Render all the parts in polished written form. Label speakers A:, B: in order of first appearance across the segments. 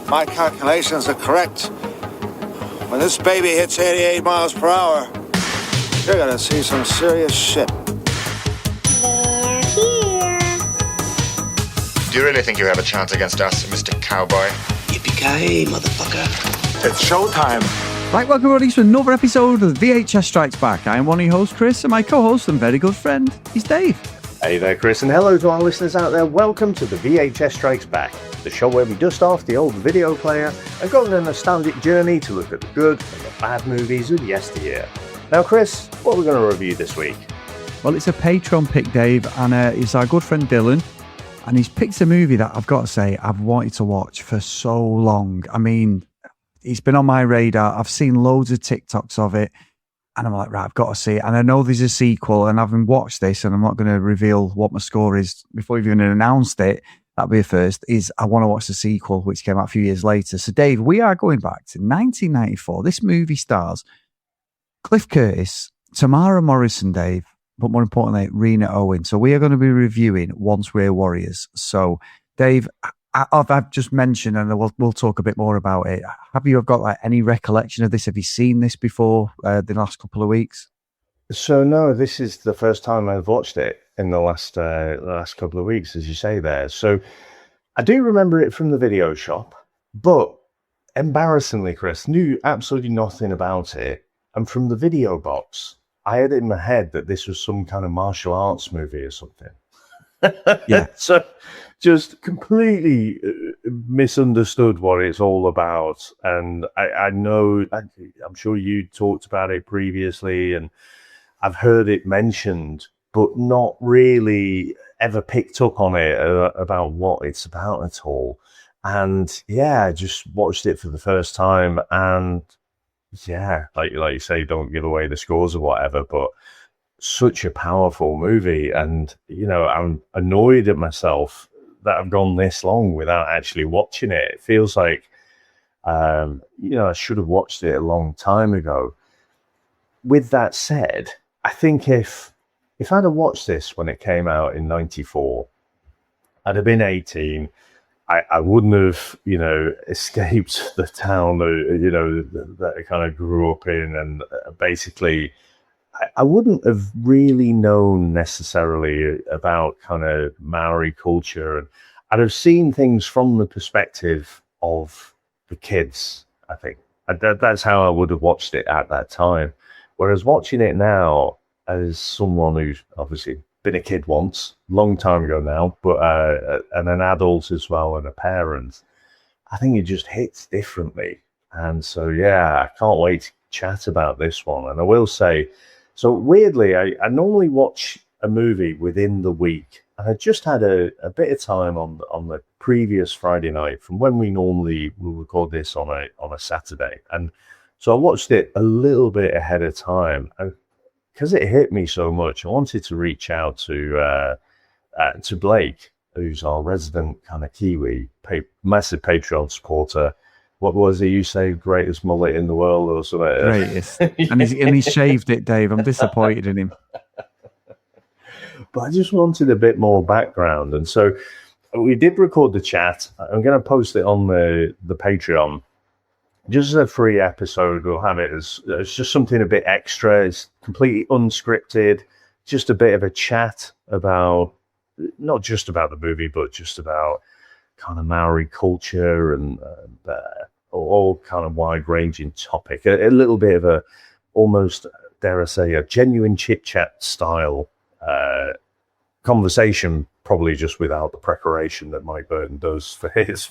A: my calculations are correct, when this baby hits 88 miles per hour, you're gonna see some serious shit.
B: They're here.
C: Do you really think you have a chance against us, Mr. Cowboy?
D: Yippee-ki-yay, motherfucker.
A: It's showtime.
E: Right, welcome everybody to another episode of VHS Strikes Back. I am one of your hosts, Chris, and my co-host and very good friend is Dave.
F: Hey there, Chris, and hello to our listeners out there. Welcome to the VHS Strikes Back, the show where we dust off the old video player and go on a nostalgic journey to look at the good and the bad movies of yesteryear. Now, Chris, what are we going to review this week?
E: Well, it's a Patreon pick, Dave, and it's our good friend Dylan, and he's picked a movie that I've got to say I've wanted to watch for so long. I mean, it's been on my radar. I've seen loads of TikToks of it, and I'm like, right, I've got to see it. And I know there's a sequel, and having watched this, and I'm not going to reveal what my score is before we've even announced it, that'll be a first, is I want to watch the sequel, which came out a few years later. So, Dave, we are going back to 1994. This movie stars Cliff Curtis, Tamara Morrison, Dave, but more importantly, Rena Owen. So we are going to be reviewing Once We're Warriors. So, Dave, I've just mentioned, and we'll talk a bit more about it. Have you got like any recollection of this? Have you seen this before the last couple of weeks?
F: So no, this is the first time I've watched it in the last couple of weeks, as you say there. So I do remember it from the video shop, but embarrassingly, Chris, knew absolutely nothing about it. And from the video box, I had it in my head that this was some kind of martial arts movie or something.
E: Yeah.
F: So just completely misunderstood what it's all about. And I know, I'm sure you talked about it previously, and I've heard it mentioned, but not really ever picked up on it about what it's about at all. And yeah, I just watched it for the first time, and yeah, like you say, don't give away the scores or whatever, but such a powerful movie. And, you know, I'm annoyed at myself that I've gone this long without actually watching it. It feels like, you know, I should have watched it a long time ago. With that said, I think if I'd have watched this when it came out in 94, I'd have been 18. I wouldn't have, you know, escaped the town, you know, that I kind of grew up in. And basically, I wouldn't have really known necessarily about kind of Maori culture. And I'd have seen things from the perspective of the kids, I think. That's how I would have watched it at that time. Whereas watching it now, as someone who's obviously been a kid once, long time ago now, but and an adult as well and a parent, I think it just hits differently. And so, yeah, I can't wait to chat about this one. And I will say, so weirdly, I normally watch a movie within the week. And I just had a bit of time on the previous Friday night from when we normally will record this on a Saturday. And so I watched it a little bit ahead of time. And because it hit me so much, I wanted to reach out to Blake, who's our resident kind of Kiwi, massive Patreon supporter. What was it you say? Greatest mullet in the world or something?
E: Greatest. And he's shaved it, Dave. I'm disappointed in him.
F: But I just wanted a bit more background. And so we did record the chat. I'm going to post it on the Patreon. Just as a free episode, we'll have it as just something a bit extra. It's completely unscripted. Just a bit of a chat about, not just about the movie, but just about kind of Maori culture and all kind of wide-ranging topic. A little bit of a, almost, dare I say, a genuine chit-chat style conversation, probably just without the preparation that Mike Burton does for his.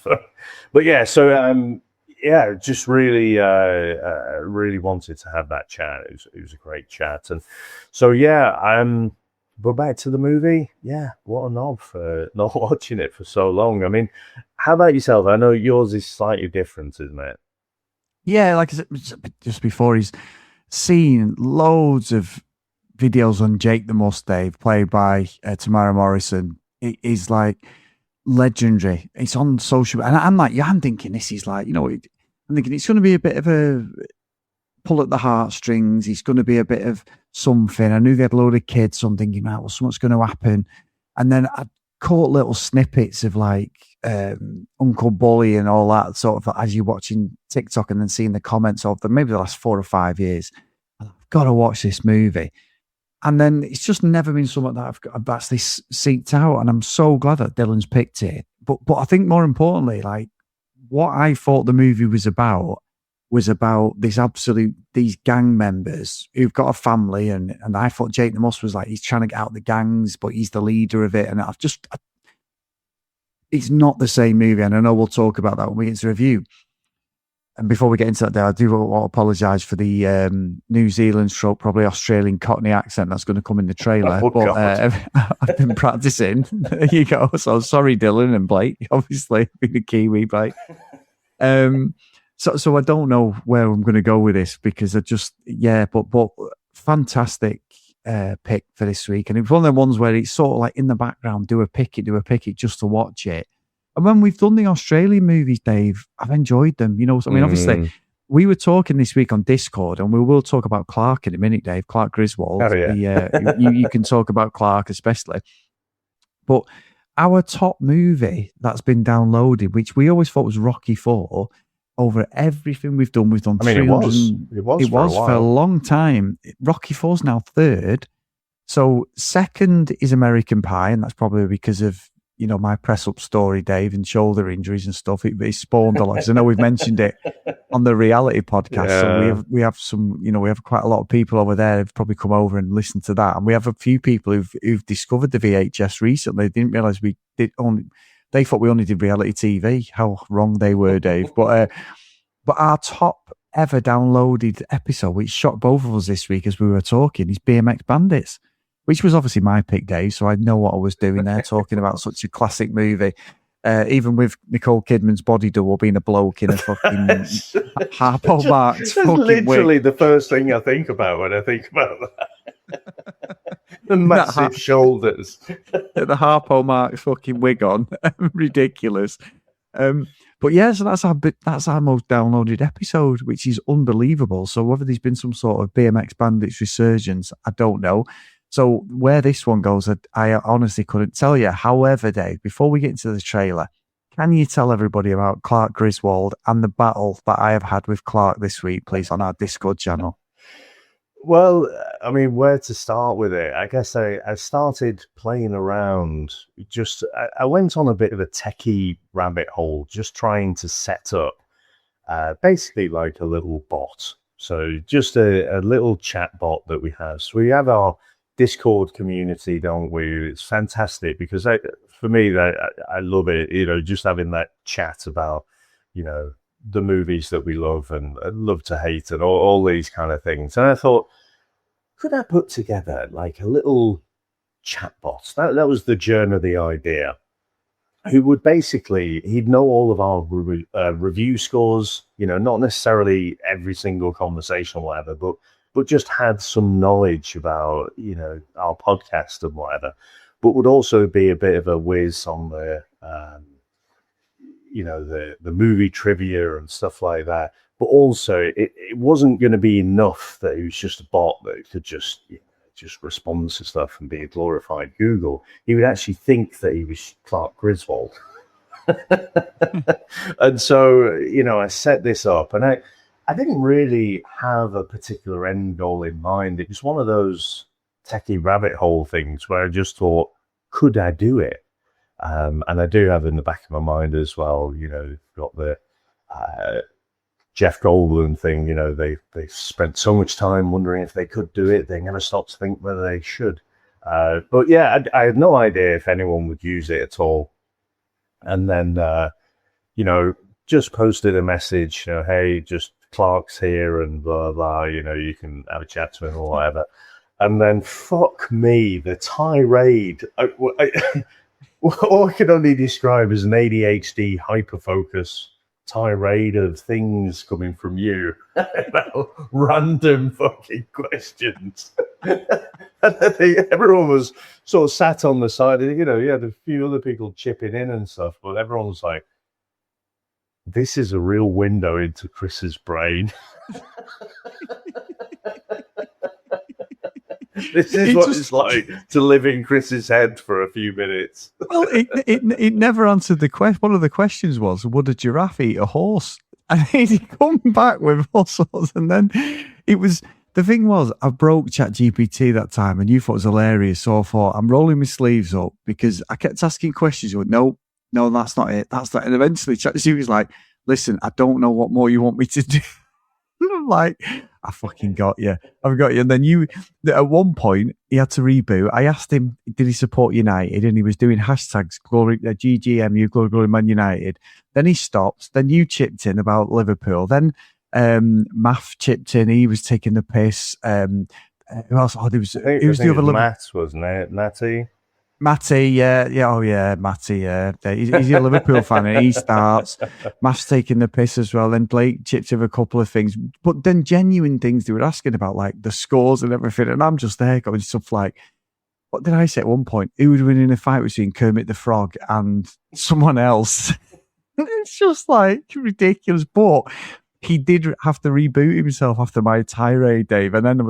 F: But yeah, so yeah, just really wanted to have that chat. It was a great chat. And so, yeah, but back to the movie. Yeah, what a knob for not watching it for so long. I mean, how about yourself? I know yours is slightly different, isn't it?
E: Yeah, like I said, just before, he's seen loads of videos on Jake the Mustave, played by Tamara Morrison. It is like legendary. It's on social, and I'm thinking this is like, you know, I'm thinking it's going to be a bit of a pull at the heartstrings. It's going to be a bit of something. I knew they had a load of kids, so I'm thinking, right, well, something's going to happen. And then I caught little snippets of like Uncle Bully and all that sort of, as you're watching TikTok and then seeing the comments of them, maybe the last 4 or 5 years, I've got to watch this movie. And then it's just never been something that I've actually seeked out. And I'm so glad that Dylan's picked it. But I think more importantly, like what I thought the movie was about these gang members who've got a family. And I thought Jake the Muss was like, he's trying to get out the gangs, but he's the leader of it. And it's not the same movie. And I know we'll talk about that when we get to review. And before we get into that, there, I do want to apologise for the New Zealand stroke, probably Australian Cockney accent that's going to come in the trailer.
F: Oh,
E: but I've been practicing. There you go. So sorry, Dylan and Blake. Obviously, being a Kiwi, Blake. So I don't know where I'm going to go with this because but fantastic pick for this week. And it's one of the ones where it's sort of like in the background, do a pick it just to watch it. And when we've done the Australian movies, Dave, I've enjoyed them. You know, I mean, obviously, we were talking this week on Discord, and we will talk about Clark in a minute, Dave. Clark Griswold.
F: Oh, yeah.
E: You can talk about Clark especially. But our top movie that's been downloaded, which we always thought was Rocky IV, over everything we've done. I mean,
F: it was
E: for a long time. Rocky IV's now third. So second is American Pie, and that's probably because of, you know, my press up story, Dave, and shoulder injuries and stuff. It spawned a lot. So I know we've mentioned it on the reality podcast. Yeah. So we have some, you know, we have quite a lot of people over there who've probably come over and listened to that. And we have a few people who've discovered the VHS recently. They didn't realize they thought we only did reality TV. How wrong they were, Dave. But our top ever downloaded episode, which shocked both of us this week as we were talking, is BMX Bandits, which was obviously my pick, Dave, so I know what I was doing there, talking about such a classic movie. Even with Nicole Kidman's body double being a bloke in a fucking Harpo Marx fucking
F: literally
E: wig.
F: The first thing I think about when I think about that. The massive shoulders.
E: The Harpo Marx fucking wig on. Ridiculous. But yeah, so that's our most downloaded episode, which is unbelievable. So whether there's been some sort of BMX Bandits resurgence, I don't know. So where this one goes, I honestly couldn't tell you. However, Dave, before we get into the trailer, can you tell everybody about Clark Griswold and the battle that I have had with Clark this week, please, on our Discord channel?
F: Well, I mean, where to start with it? I guess I started playing around. I went on a bit of a techie rabbit hole, just trying to set up basically like a little bot. So just a little chat bot that we have. So we have our Discord community, don't we? It's fantastic because for me, I love it. You know, just having that chat about, you know, the movies that we love and love to hate and all these kind of things. And I thought, could I put together like a little chatbot? That was the germ of the idea. Who would basically, he'd know all of our review scores, you know, not necessarily every single conversation or whatever, but just had some knowledge about, you know, our podcast and whatever, but would also be a bit of a whiz on the, you know, the movie trivia and stuff like that. But also, it wasn't going to be enough that it was just a bot that could just, you know, just respond to stuff and be a glorified Google. He would actually think that he was Clark Griswold. And so, you know, I set this up and I didn't really have a particular end goal in mind. It was one of those techie rabbit hole things where I just thought, could I do it? And I do have in the back of my mind as well, you know, got the Jeff Goldblum thing, you know, they spent so much time wondering if they could do it. They never stopped to think whether they should. But yeah, I had no idea if anyone would use it at all. And then, you know, just posted a message, you know, hey, just Clark's here and blah, blah, you know, you can have a chat to him or whatever. And then, fuck me, the tirade. All I can only describe as an ADHD hyperfocus tirade of things coming from you about random fucking questions. And I think everyone was sort of sat on the side. You know, you had a few other people chipping in and stuff, but everyone was like, this is a real window into Chris's brain. This is what it's like to live in Chris's head for a few minutes.
E: Well, it never answered the question. One of the questions was, would a giraffe eat a horse? And he'd come back with all sorts. And then the thing was, I broke ChatGPT that time and you thought it was hilarious. So I thought, I'm rolling my sleeves up because I kept asking questions. You went, no, that's not it. That's not it. And eventually ChatGPT was like, listen, I don't know what more you want me to do. I'm like, I fucking got you. I've got you. And then at one point, he had to reboot. I asked him, did he support United? And he was doing hashtags, glory, GGMU, glory, Man United. Then he stopped. Then you chipped in about Liverpool. Then Math chipped in. He was taking the piss. Who else? Oh, there was the other
F: Matt, wasn't it? Natty?
E: Matty, Matty, he's a Liverpool fan and he starts. Matt's taking the piss as well. Then Blake chipped in a couple of things, but then genuine things they were asking about, like the scores and everything. And I'm just there going stuff like, what did I say at one point? Who would win in a fight between Kermit the Frog and someone else? It's just like ridiculous. But he did have to reboot himself after my tirade, Dave. And then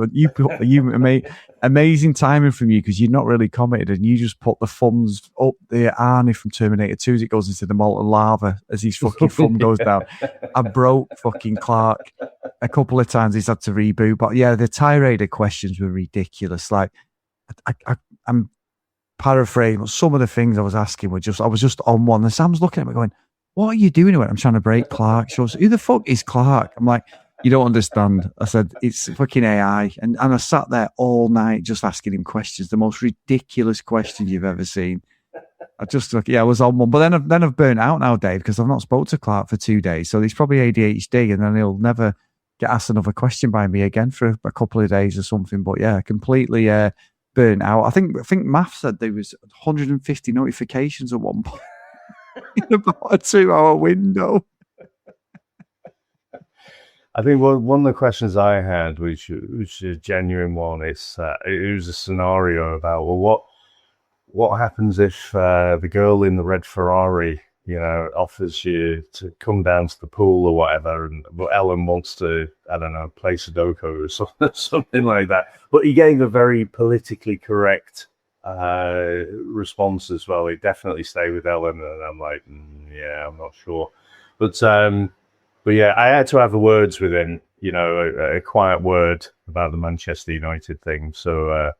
E: amazing timing from you because you're not really commented and you just put the thumbs up the Arnie from Terminator 2 as it goes into the molten lava as his fucking thumb goes down. I broke fucking Clark a couple of times. He's had to reboot. But yeah, the tirade of questions were ridiculous. Like, I'm paraphrasing. Some of the things I was asking I was just on one. And Sam's looking at me going, what are you doing? I'm trying to break Clark. She goes, who the fuck is Clark? I'm like, you don't understand. I said, it's fucking AI. And I sat there all night just asking him questions, the most ridiculous questions you've ever seen. I was on one. But then I've burnt out now, Dave, because I've not spoke to Clark for 2 days. So he's probably ADHD and then he'll never get asked another question by me again for a couple of days or something. But yeah, completely burnt out. I think Math said there was 150 notifications at one point. In about a 2-hour window.
F: I think one of the questions I had, which was a genuine one, is it was a scenario about, well, what happens if the girl in the red Ferrari, offers you to come down to the pool or whatever, but Ellen wants to, I don't know, play Sudoku or something like that. But he gave a very politically correct response as well. It definitely stayed with Ellen, and I'm like, yeah, I'm not sure, but yeah, I had to have the words with him, a quiet word about the Manchester United thing. So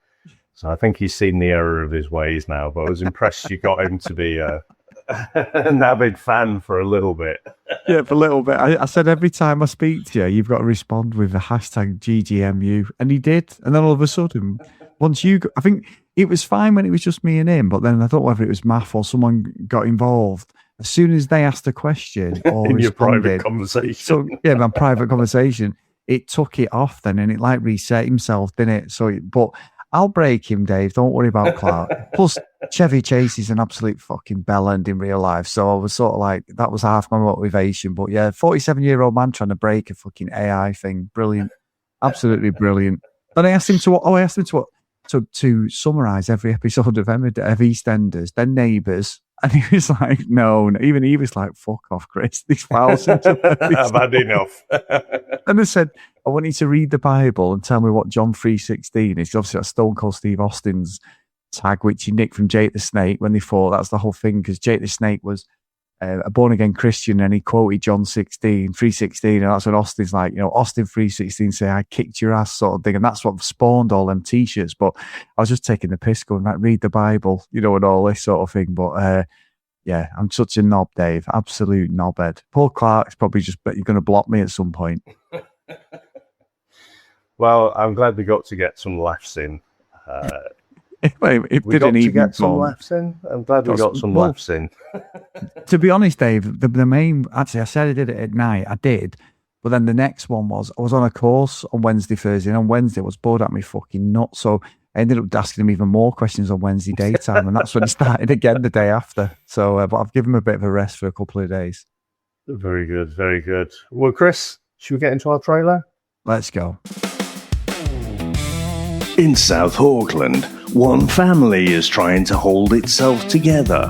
F: I think he's seen the error of his ways now. But I was impressed you got him to be an avid fan for a little bit.
E: Yeah, for a little bit. I said every time I speak to you, you've got to respond with the hashtag GGMU, and he did. And then all of a sudden, I think it was fine when it was just me and him, but then I thought whether it was Math or someone got involved. As soon as they asked a question or
F: in your private conversation,
E: so yeah, my private conversation, it took it off then, and it like reset himself, didn't it? So, but I'll break him, Dave. Don't worry about Clark. Plus, Chevy Chase is an absolute fucking bellend in real life, so I was sort of like that was half my motivation. But yeah, 47-year-old man trying to break a fucking AI thing, brilliant, absolutely brilliant. Then I asked him to summarise every episode of EastEnders, then Neighbours, and he was like, no, even he was like, fuck off, Chris, these files.
F: I've had enough.
E: And I said, I want you to read the Bible and tell me what John 3:16 is. Obviously, that's Stone Cold Steve Austin's tag, which he nicked from Jake the Snake when they fought. That's the whole thing, because Jake the Snake was a born-again Christian, and he quoted John 3:16, and that's when Austin's like, Austin 3:16 say, I kicked your ass sort of thing, and that's what spawned all them t-shirts. But I was just taking the piss going, like, read the Bible, and all this sort of thing. But yeah, I'm such a knob, Dave, absolute knobhead. Paul Clark's probably just bet you're going to block me at some point.
F: Well, I'm glad we got to get some laughs in.
E: It
F: we got to get some laughs in. I'm glad we got some laughs in.
E: To be honest, Dave, the main, actually, I said I did it at night. I did. But then the next one was, I was on a course on Wednesday, Thursday, and on Wednesday I was bored at me fucking nuts. So I ended up asking him even more questions on Wednesday daytime, and that's when it started again the day after. So, but I've given him a bit of a rest for a couple of days.
F: Very good, very good. Well, Chris, should we get into our trailer?
E: Let's go.
G: In South Auckland, one family is trying to hold itself together.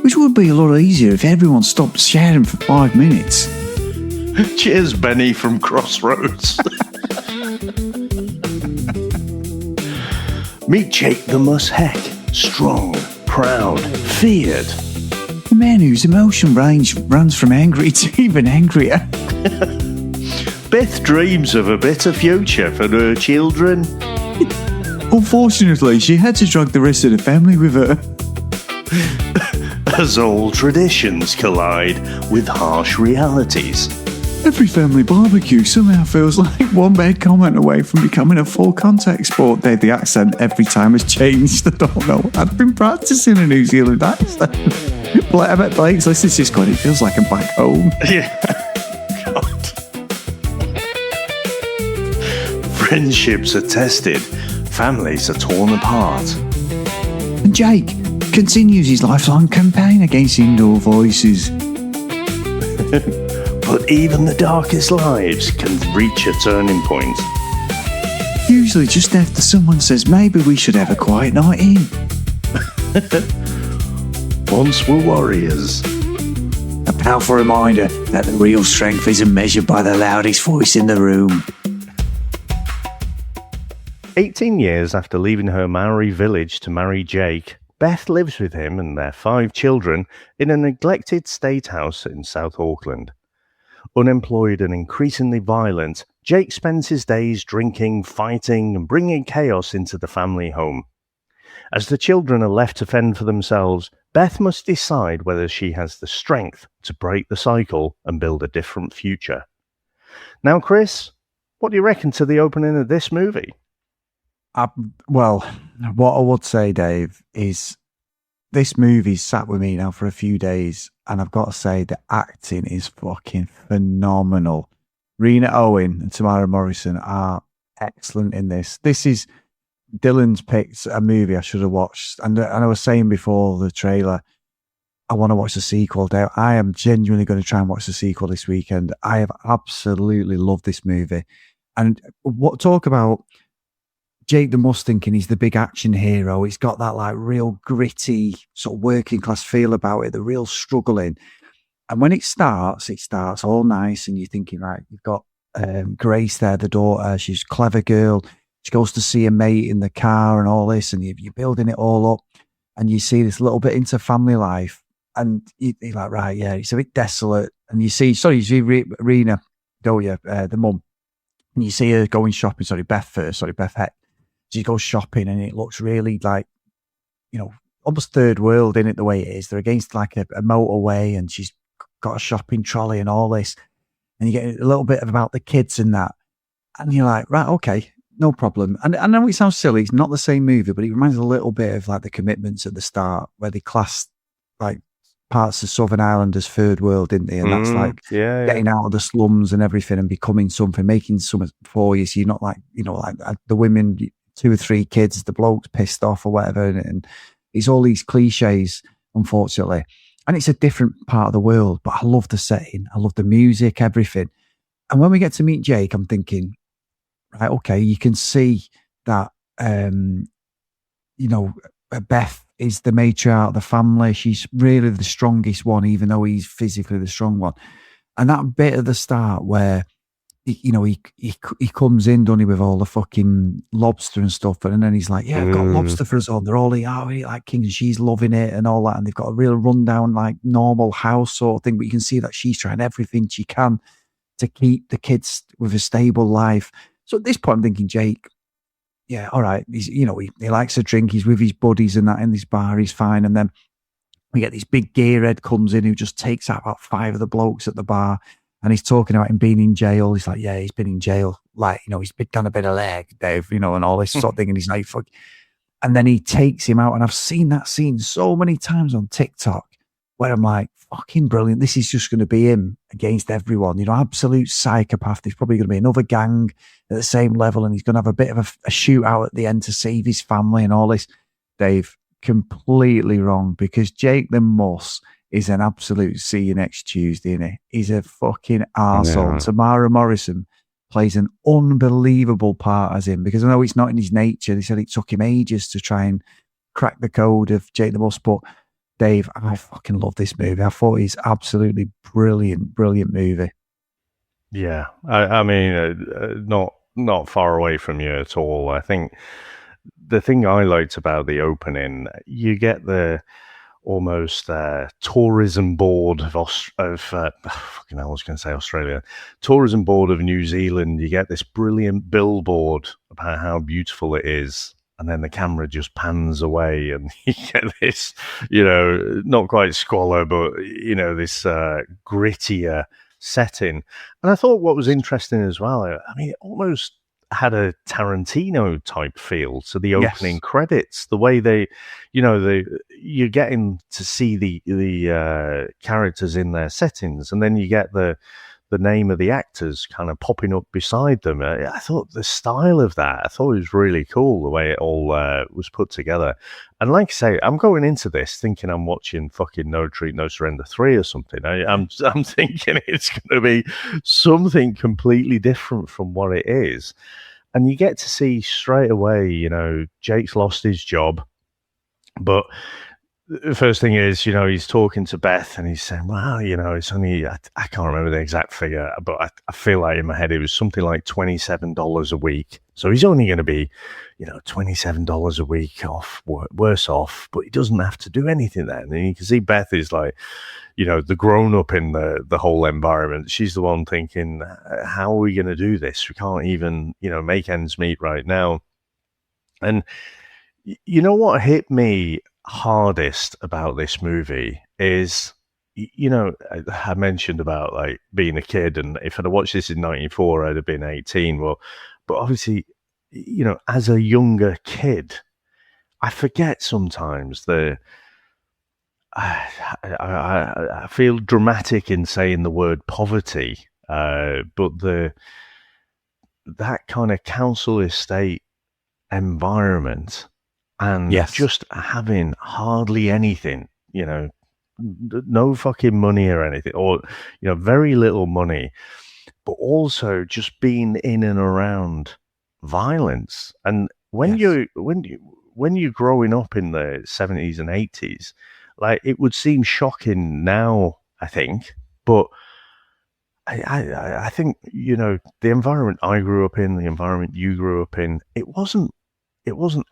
H: Which would be a lot easier if everyone stopped shouting for 5 minutes.
G: Cheers, Benny from Crossroads. Meet Jake the Muss Heke, strong, proud, feared.
H: The man whose emotion range runs from angry to even angrier.
G: Beth dreams of a better future for her children.
H: Unfortunately, she had to drag the rest of the family with her.
G: As all traditions collide with harsh realities.
H: Every family barbecue somehow feels like one bad comment away from becoming a full contact sport. Dave, the accent every time has changed. I don't know. I've been practicing a New Zealand accent. I bet Blake's listening to this going, it feels like I'm back home.
G: Yeah. God. Friendships are tested. Families are torn apart.
H: And Jake continues his lifelong campaign against indoor voices.
G: But even the darkest lives can reach a turning point.
H: Usually just after someone says, maybe we should have a quiet night in.
G: Once were warriors.
H: A powerful reminder that the real strength isn't measured by the loudest voice in the room.
F: 18 years after leaving her Maori village to marry Jake, Beth lives with him and their 5 children in a neglected state house in South Auckland. Unemployed and increasingly violent, Jake spends his days drinking, fighting, and bringing chaos into the family home. As the children are left to fend for themselves, Beth must decide whether she has the strength to break the cycle and build a different future. Now, Chris, what do you reckon to the opening of this movie?
E: Well, what I would say, Dave, is this movie's sat with me now for a few days, and I've got to say the acting is fucking phenomenal. Rena, Owen and Temuera Morrison are excellent in this. This is Dylan's picked a movie I should have watched, and I was saying before the trailer, I want to watch the sequel. Dave, I am genuinely going to try and watch the sequel this weekend. I have absolutely loved this movie, and what talk about Jake the Muss thinking he's the big action hero. It's got that like real gritty sort of working class feel about it, the real struggling. And when it starts all nice and you're thinking, right, you've got Grace there, the daughter, she's a clever girl. She goes to see a mate in the car and all this, and you're building it all up and you see this little bit into family life and you're like, right, yeah, it's a bit desolate. And you see Rena, don't you, the mum, and you see her going shopping, Beth Heke. She goes shopping and it looks really like, almost third world in it the way it is. They're against like a motorway and she's got a shopping trolley and all this. And you get a little bit about the kids and that. And you're like, right, okay, no problem. And I know it sounds silly. It's not the same movie, but it reminds a little bit of like the Commitments at the start where they classed like parts of Southern Ireland as third world, didn't they? And that's like getting out of the slums and everything and becoming something, making something for you. So you're not like, like the women, 2 or 3 kids, the bloke's pissed off or whatever. And it's all these cliches, unfortunately. And it's a different part of the world, but I love the setting. I love the music, everything. And when we get to meet Jake, I'm thinking, right, okay, you can see that, Beth is the matriarch of the family. She's really the strongest one, even though he's physically the strong one. And that bit at the start where, he comes in, doesn't he, with all the fucking lobster and stuff, and then he's like, yeah, I've got lobster for us all. They're all we eat like kings, and she's loving it and all that, and they've got a real rundown, like normal house sort of thing, but you can see that she's trying everything she can to keep the kids with a stable life. So at this point, I'm thinking, Jake, yeah, all right, he's, he likes to drink, he's with his buddies and that in this bar, he's fine, and then we get this big gearhead comes in who just takes out about 5 of the blokes at the bar. And he's talking about him being in jail. He's like, yeah, he's been in jail. Like, he's done a bit of leg, Dave, and all this sort of thing. And he's like, fuck. And then he takes him out. And I've seen that scene so many times on TikTok where I'm like, fucking brilliant. This is just going to be him against everyone. Absolute psychopath. There's probably going to be another gang at the same level. And he's going to have a bit of a shootout at the end to save his family and all this. Dave, completely wrong, because Jake the Muss is an absolute see you next Tuesday, isn't he? He's a fucking arsehole. Yeah. Temuera Morrison plays an unbelievable part as him, because I know it's not in his nature. They said it took him ages to try and crack the code of Jake the Muss, but Dave, I fucking love this movie. I thought it's absolutely brilliant movie.
F: Yeah, I mean, not far away from you at all. I think the thing I liked about the opening, you get the almost tourism board fucking hell, I was going to say Australia, tourism board of New Zealand. You get this brilliant billboard about how beautiful it is, and then the camera just pans away, and you get this, not quite squalor, but this grittier setting. And I thought what was interesting as well, I mean, it almost had a Tarantino type feel to the opening credits. The way you're getting to see the characters in their settings, and then you get the name of the actors kind of popping up beside them. I thought the style of that, I thought it was really cool, the way it all was put together. And like I say, I'm going into this thinking I'm watching fucking No Retreat, No Surrender 3 or something. I'm thinking it's going to be something completely different from what it is. And you get to see straight away, Jake's lost his job, but the first thing is, he's talking to Beth and he's saying, well, it's only, I can't remember the exact figure, but I feel like in my head it was something like $27 a week. So he's only going to be, $27 a week off, worse off, but he doesn't have to do anything then. And you can see Beth is like, the grown-up in the whole environment. She's the one thinking, how are we going to do this? We can't even, make ends meet right now. And you know what hit me hardest about this movie is, I mentioned about like being a kid, and if I'd have watched this in 94, I'd have been 18. Well, but obviously, as a younger kid, I forget sometimes I feel dramatic in saying the word poverty, but that kind of council estate environment, and just having hardly anything, no fucking money or anything, or very little money, but also just being in and around violence. And when you're growing up in the 70s and 80s, like, it would seem shocking now, I think, but I think, the environment I grew up in, the environment you grew up in, it wasn't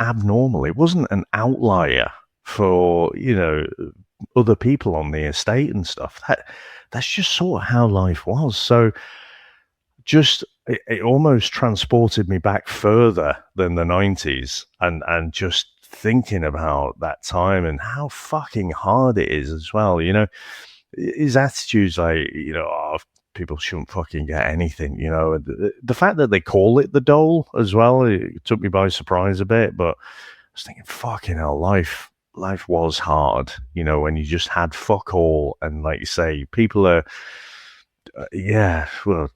F: abnormal. It wasn't an outlier for, other people on the estate and stuff. That's just sort of how life was. So it almost transported me back further than the 90s, and just thinking about that time and how fucking hard it is as well. His attitude's like, people shouldn't fucking get anything, the fact that they call it the dole as well, it took me by surprise a bit. But I was thinking, fucking hell, life was hard, when you just had fuck all. And like you say, people are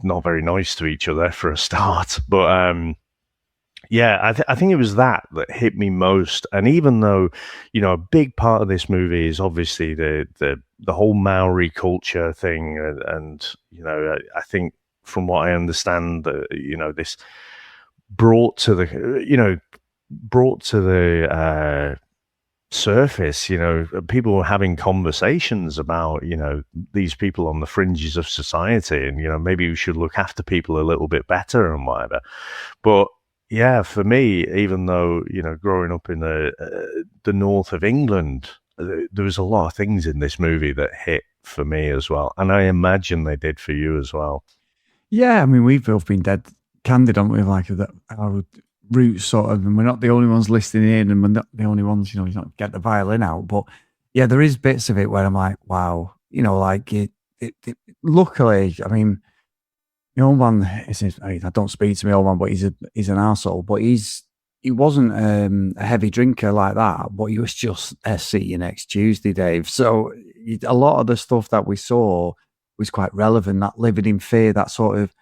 F: not very nice to each other for a start. But I think it was that hit me most. And even though, a big part of this movie is obviously the whole Maori culture thing, and I think from what I understand, this brought to the surface, people were having conversations about, these people on the fringes of society, and maybe we should look after people a little bit better and whatever. But yeah, for me, even though, growing up in the north of England, there was a lot of things in this movie that hit for me as well. And I imagine they did for you as well.
E: Yeah, I mean, we've both been dead candid, haven't we? Like our roots sort of, and we're not the only ones listening in, and we're not the only ones, you not get the violin out. But yeah, there is bits of it where I'm like, wow, like it luckily, I mean, my old man, I don't speak to my old man, but he's an arsehole. But he wasn't a heavy drinker like that, but he was just see you next Tuesday, Dave. So a lot of the stuff that we saw was quite relevant. That living in fear, that sort of,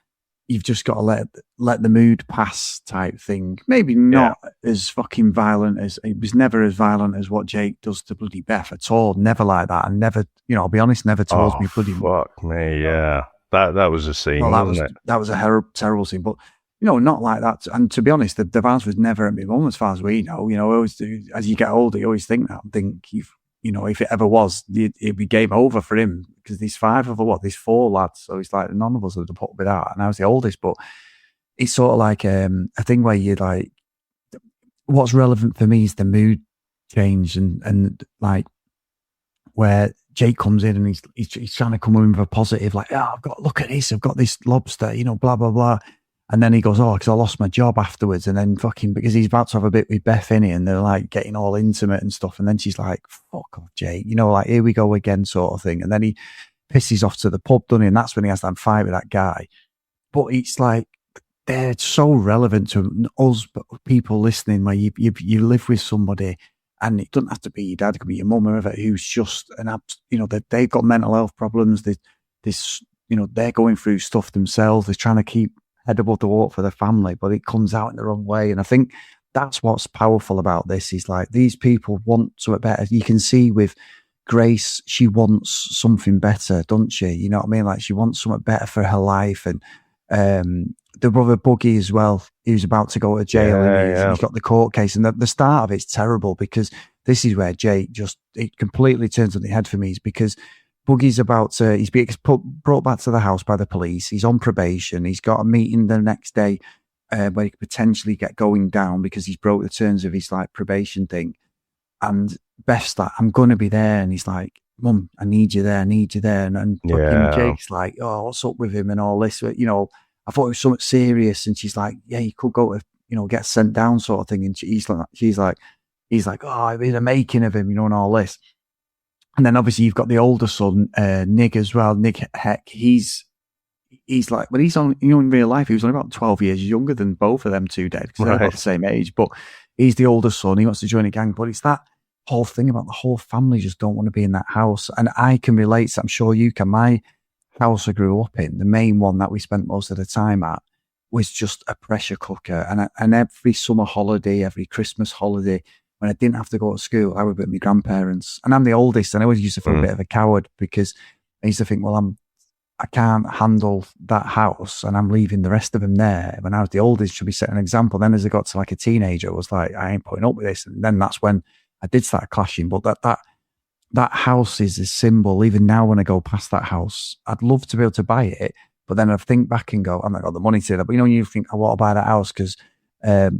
E: you've just got to let the mood pass type thing. Maybe not as fucking violent as, it was never as violent as what Jake does to bloody Beth at all. Never like that. And never, I'll be honest, never towards me bloody.
F: Fuck me, yeah. That was a scene, wasn't it?
E: That was a terrible scene, but not like that. And to be honest, the violence was never at my mum, as far as we know. Always, as you get older, you always think that. If it ever was, it'd be game over for him, because there's there's 4 lads, so it's like none of us would have put with that, and I was the oldest. But it's sort of like a thing where you like, what's relevant for me is the mood change and like where Jake comes in and he's trying to come in with a positive, like, oh, look at this, I've got this lobster, blah, blah, blah. And then he goes, oh, because I lost my job afterwards. And then because he's about to have a bit with Beth in it, and they're like getting all intimate and stuff. And then she's like, fuck off, Jake, like, here we go again, sort of thing. And then he pisses off to the pub, doesn't he? And that's when he has that fight with that guy. But it's like, they're so relevant to us people listening, where you live with somebody, and it doesn't have to be your dad, it could be your mum or whoever, who's just they've got mental health problems. They're going through stuff themselves. They're trying to keep head above the water for their family, but it comes out in the wrong way. And I think that's what's powerful about this, is like, these people want something better. You can see with Grace, she wants something better, doesn't she? You know what I mean? Like, she wants something better for her life. And the brother Buggy as well, who's about to go to jail, and he's got the court case, and the start of it's terrible, because this is where Jake it completely turns on the head for me, is because Buggy's he's being brought back to the house by the police. He's on probation. He's got a meeting the next day where he could potentially get going down because he's broke the terms of his like probation thing. And Beth's like, I'm going to be there. And he's like, Mum, I need you there. And fucking Jake's like, oh, what's up with him and all this? I thought it was something serious. And she's like, yeah, you could go to, get sent down, sort of thing. And he's like, oh, it'd be the making of him, and all this. And then obviously you've got the older son, Nick as well, Nick Heke. He's like, but he's on, in real life, he was only about 12 years younger than both of them two days, because they're about the same age. But he's the older son. He wants to join a gang. But it's that whole thing about the whole family just don't want to be in that house. And I can relate to, I'm sure you can. My house I grew up in, the main one that we spent most of the time at, was just a pressure cooker. And every summer holiday, every Christmas holiday, when I didn't have to go to school, I would be with my grandparents. And I'm the oldest, and I always used to feel a bit of a coward, because I used to think, well, I can't handle that house, and I'm leaving the rest of them there. When I was the oldest, should be setting an example. Then as I got to like a teenager, I was like, I ain't putting up with this. And then that's when I did start clashing. But that house is a symbol. Even now, when I go past that house, I'd love to be able to buy it. But then I think back and go, I've not got the money to that. But you think, I want to buy that house because they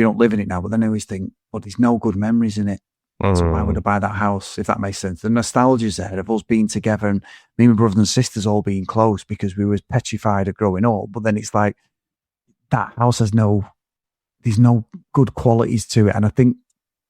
E: don't live in it now. But then I always think, well, there's no good memories in it. So why would I buy that house, if that makes sense? The nostalgia's there of us being together, and me and my brothers and sisters all being close, because we were petrified of growing up. But then it's like, that house there's no good qualities to it. And I think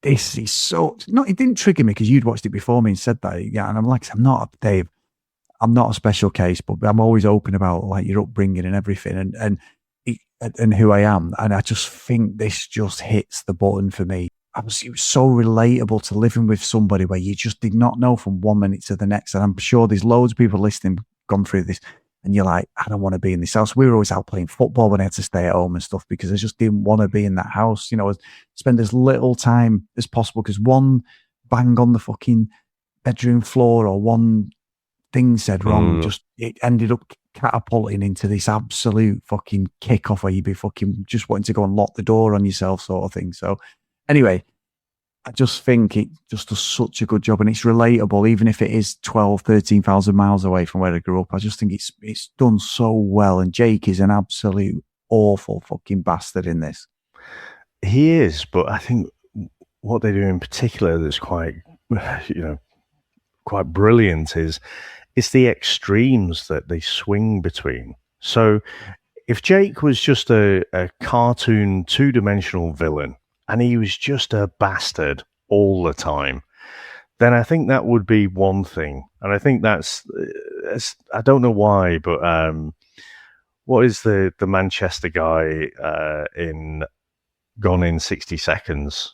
E: this is it didn't trigger me because you'd watched it before me and said that. Yeah. And I'm like, I'm not a special case, but I'm always open about like your upbringing and everything and who I am. And I just think this just hits the button for me. It was so relatable to living with somebody where you just did not know from 1 minute to the next. And I'm sure there's loads of people listening gone through this, and you're like, I don't want to be in this house. We were always out playing football when I had to stay at home and stuff, because I just didn't want to be in that house. Spend as little time as possible, because one bang on the fucking bedroom floor or one thing said wrong, it ended up catapulting into this absolute fucking kick-off where you'd be fucking just wanting to go and lock the door on yourself, sort of thing. So anyway, I just think it just does such a good job, and it's relatable, even if it is 13,000 miles away from where I grew up. I just think it's done so well, and Jake is an absolute awful fucking bastard in this.
F: He is, but I think what they do in particular that's quite, quite brilliant is it's the extremes that they swing between. So if Jake was just a cartoon, two-dimensional villain, and he was just a bastard all the time, then I think that would be one thing. And I think that's I don't know why, but what is the Manchester guy in Gone in 60 Seconds?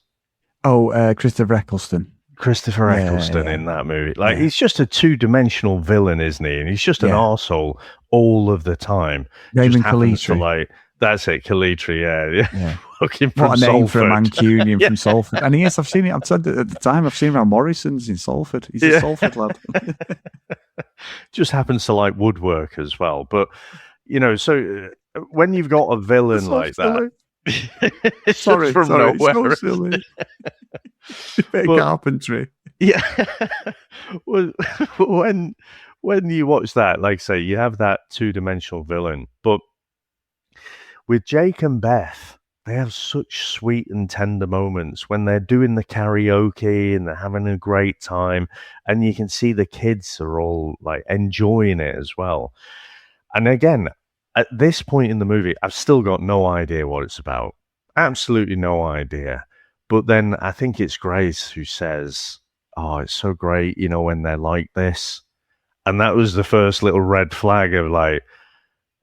E: Oh, Christopher Eccleston.
F: In that movie. Like, he's just a two-dimensional villain, isn't he? And he's just an arsehole all of the time.
E: Raymond Calitri.
F: That's it, Calitri, yeah. Fucking
E: what a name
F: Salford.
E: for a Mancunian from Salford. And he is, I've seen it, I've said it at the time, I've seen around Morrison's in Salford. He's a Salford lad.
F: Just happens to like woodwork as well. But, so when you've got a villain like that, it's sorry, from nowhere.
E: It's so silly. Bit of carpentry.
F: Yeah. Well, when you watch that, like say, you have that two-dimensional villain, but with Jake and Beth, they have such sweet and tender moments when they're doing the karaoke and they're having a great time, and you can see the kids are all like enjoying it as well. And again, at this point in the movie, I've still got no idea what it's about. Absolutely no idea. But then I think it's Grace who says, "Oh, it's so great, when they're like this." And that was the first little red flag of like,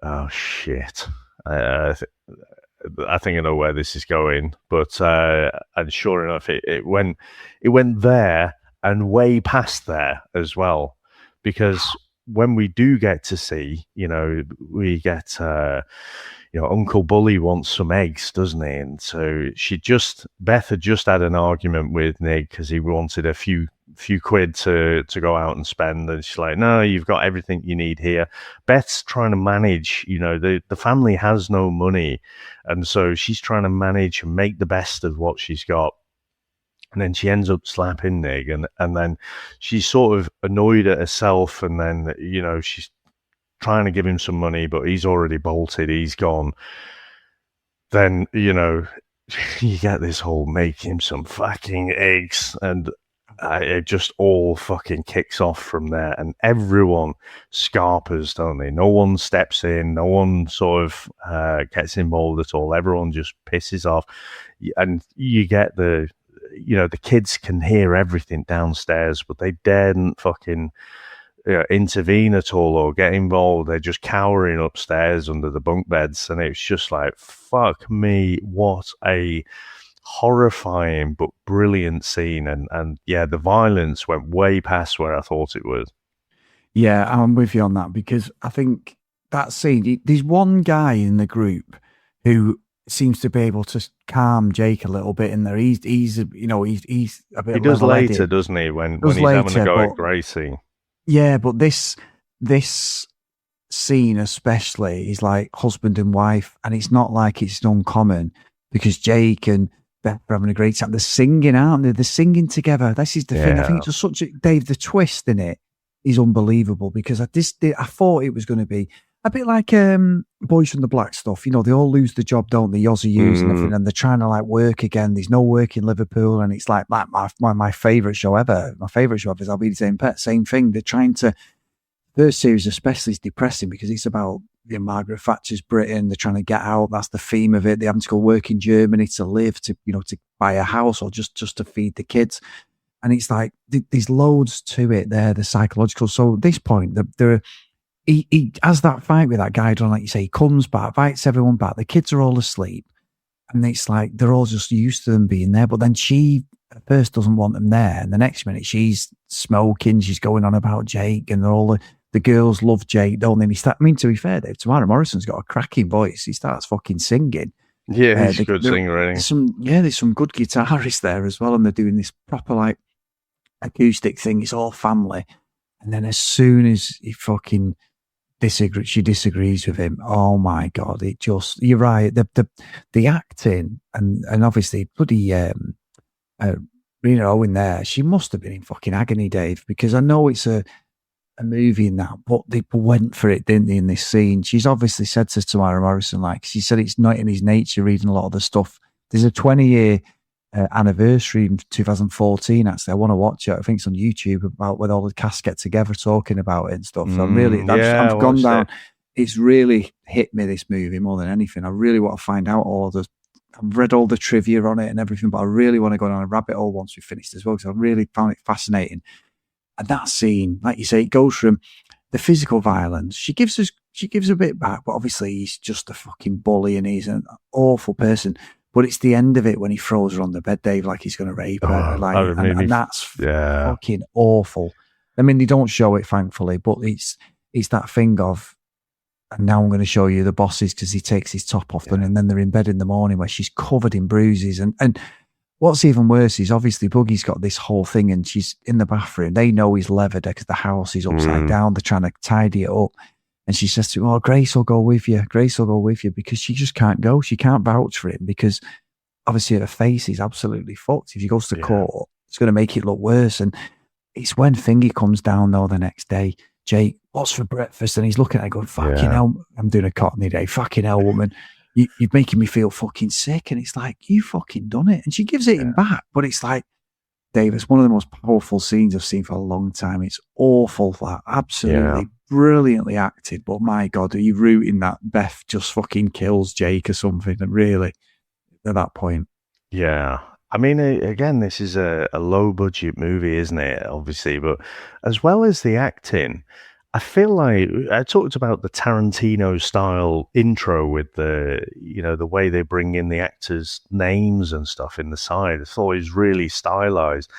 F: oh shit. I think I know where this is going, but and sure enough, it went there and way past there as well, because when we do get to see, we get Uncle Bully wants some eggs, doesn't he? And so Beth had just had an argument with Nick because he wanted a few quid to go out and spend, and she's like, no, you've got everything you need here. Beth's trying to manage, the family has no money, and so she's trying to manage and make the best of what she's got. And then she ends up slapping Nick, and then she's sort of annoyed at herself, and then she's trying to give him some money, but he's already bolted, he's gone. Then you get this whole make him some fucking eggs, and it just all fucking kicks off from there, and everyone scarpers, don't they? No one steps in, no one sort of gets involved at all. Everyone just pisses off, and you get the kids can hear everything downstairs, but they daren't fucking intervene at all or get involved. They're just cowering upstairs under the bunk beds, and it's just like, fuck me, what a horrifying but brilliant scene. And yeah, the violence went way past where I thought it would.
E: Yeah, I'm with you on that, because I think that scene, there's one guy in the group who seems to be able to calm Jake a little bit in there. He's a bit.
F: He does later, doesn't he? When he's having a go at Gracie.
E: Yeah, but this scene especially is like husband and wife, and it's not like it's uncommon, because Jake and Beth are having a great time. They're singing, aren't they? They're singing together. This is the thing. I think it's just such a Dave. The twist in it is unbelievable, because I thought it was going to be a bit like Boys from the Black stuff. They all lose the job, don't they? Aussie use and everything, and they're trying to like work again. There's no work in Liverpool, and it's like my favourite show ever. My favourite show ever is I'll Be the Same Pet. Same thing. They're trying to. First series especially is depressing, because it's about Margaret Thatcher's Britain. They're trying to get out. That's the theme of it. They having to go work in Germany to live, to buy a house, or just to feed the kids. And it's like there's loads to it there. The psychological. So at this point, he has that fight with that guy, like you say. He comes back, invites everyone back. The kids are all asleep, and it's like they're all just used to them being there. But then she at first doesn't want them there, and the next minute she's smoking. She's going on about Jake, and the girls love Jake, don't they? And to be fair, Dave, Temuera Morrison's got a cracking voice. He starts fucking singing.
F: Yeah, he's a good singer,
E: there's some good guitarists there as well, and they're doing this proper like acoustic thing. It's all family, and then as soon as he fucking she disagrees with him, oh my god, it just, you're right. The acting and obviously bloody Rena Owen there, she must have been in fucking agony, Dave, because I know it's a movie in that, but they went for it, didn't they, in this scene? She's obviously said to Temuera Morrison, like, she said it's not in his nature reading a lot of the stuff. There's a 20-year anniversary in 2014, actually. I want to watch it. I think it's on YouTube, about when all the cast get together talking about it and stuff. So I've gone down. It's really hit me, this movie, more than anything. I really want to find out I've read all the trivia on it and everything, but I really want to go down a rabbit hole once we've finished as well, because I really found it fascinating. And that scene, like you say, it goes from the physical violence. She gives a bit back, but obviously he's just a fucking bully and he's an awful person. But it's the end of it when he throws her on the bed, Dave, like he's going to rape her. And that's fucking awful. I mean, they don't show it, thankfully, but it's that thing of, and now I'm going to show you the bosses, because he takes his top off them, and then they're in bed in the morning where she's covered in bruises. And what's even worse is obviously Boogie's got this whole thing, and she's in the bathroom. They know he's levered her because the house is upside down. They're trying to tidy it up. And she says to him, "Oh, Grace will go with you. Grace will go with you," because she just can't go. She can't vouch for him, because obviously her face is absolutely fucked. If he goes to court, it's going to make it look worse. And it's when Thingy comes down, though, the next day. Jake, what's for breakfast? And he's looking at her going, fucking hell, I'm doing a Cockney day. Fucking hell, woman. you're making me feel fucking sick. And it's like, you fucking done it. And she gives it him back. But it's like, Dave, it's one of the most powerful scenes I've seen for a long time. It's awful, that. Absolutely brilliantly acted. But my God, are you rooting that Beth just fucking kills Jake or something? And really, at that point.
F: Yeah. I mean, again, this is a low-budget movie, isn't it? Obviously. But as well as the acting, I feel like I talked about the Tarantino style intro with the way they bring in the actors' names and stuff in the side. I thought it was really stylized,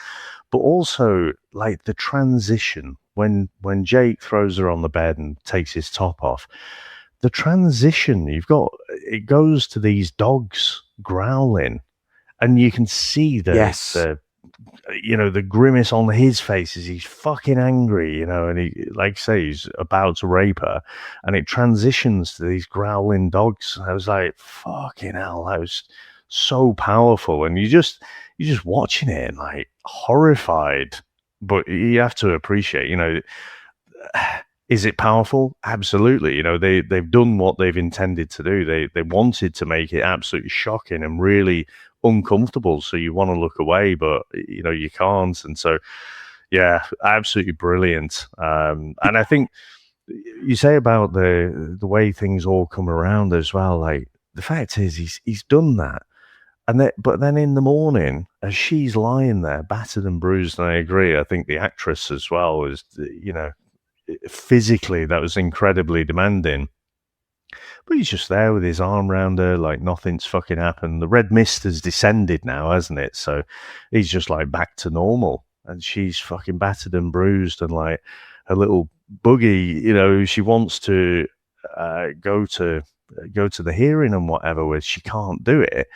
F: but also like the transition when Jake throws her on the bed and takes his top off. The transition it goes to these dogs growling, and you can see the grimace on his face as he's fucking angry, and he, like I say, he's about to rape her, and it transitions to these growling dogs. I was like, fucking hell, that was so powerful. And you're just watching it and like horrified, but you have to appreciate, is it powerful? Absolutely. They've done what they've intended to do. They wanted to make it absolutely shocking and really uncomfortable, so you want to look away, but you can't. And so absolutely brilliant. And I think you say about the way things all come around as well, like the fact is he's done that, but then in the morning, as she's lying there battered and bruised, and I agree, I think the actress as well was physically that was incredibly demanding. But he's just there with his arm around her like nothing's fucking happened. The red mist has descended now, hasn't it? So he's just like back to normal. And she's fucking battered and bruised, and like her little buggy, she wants to go to the hearing and whatever, where she can't do it.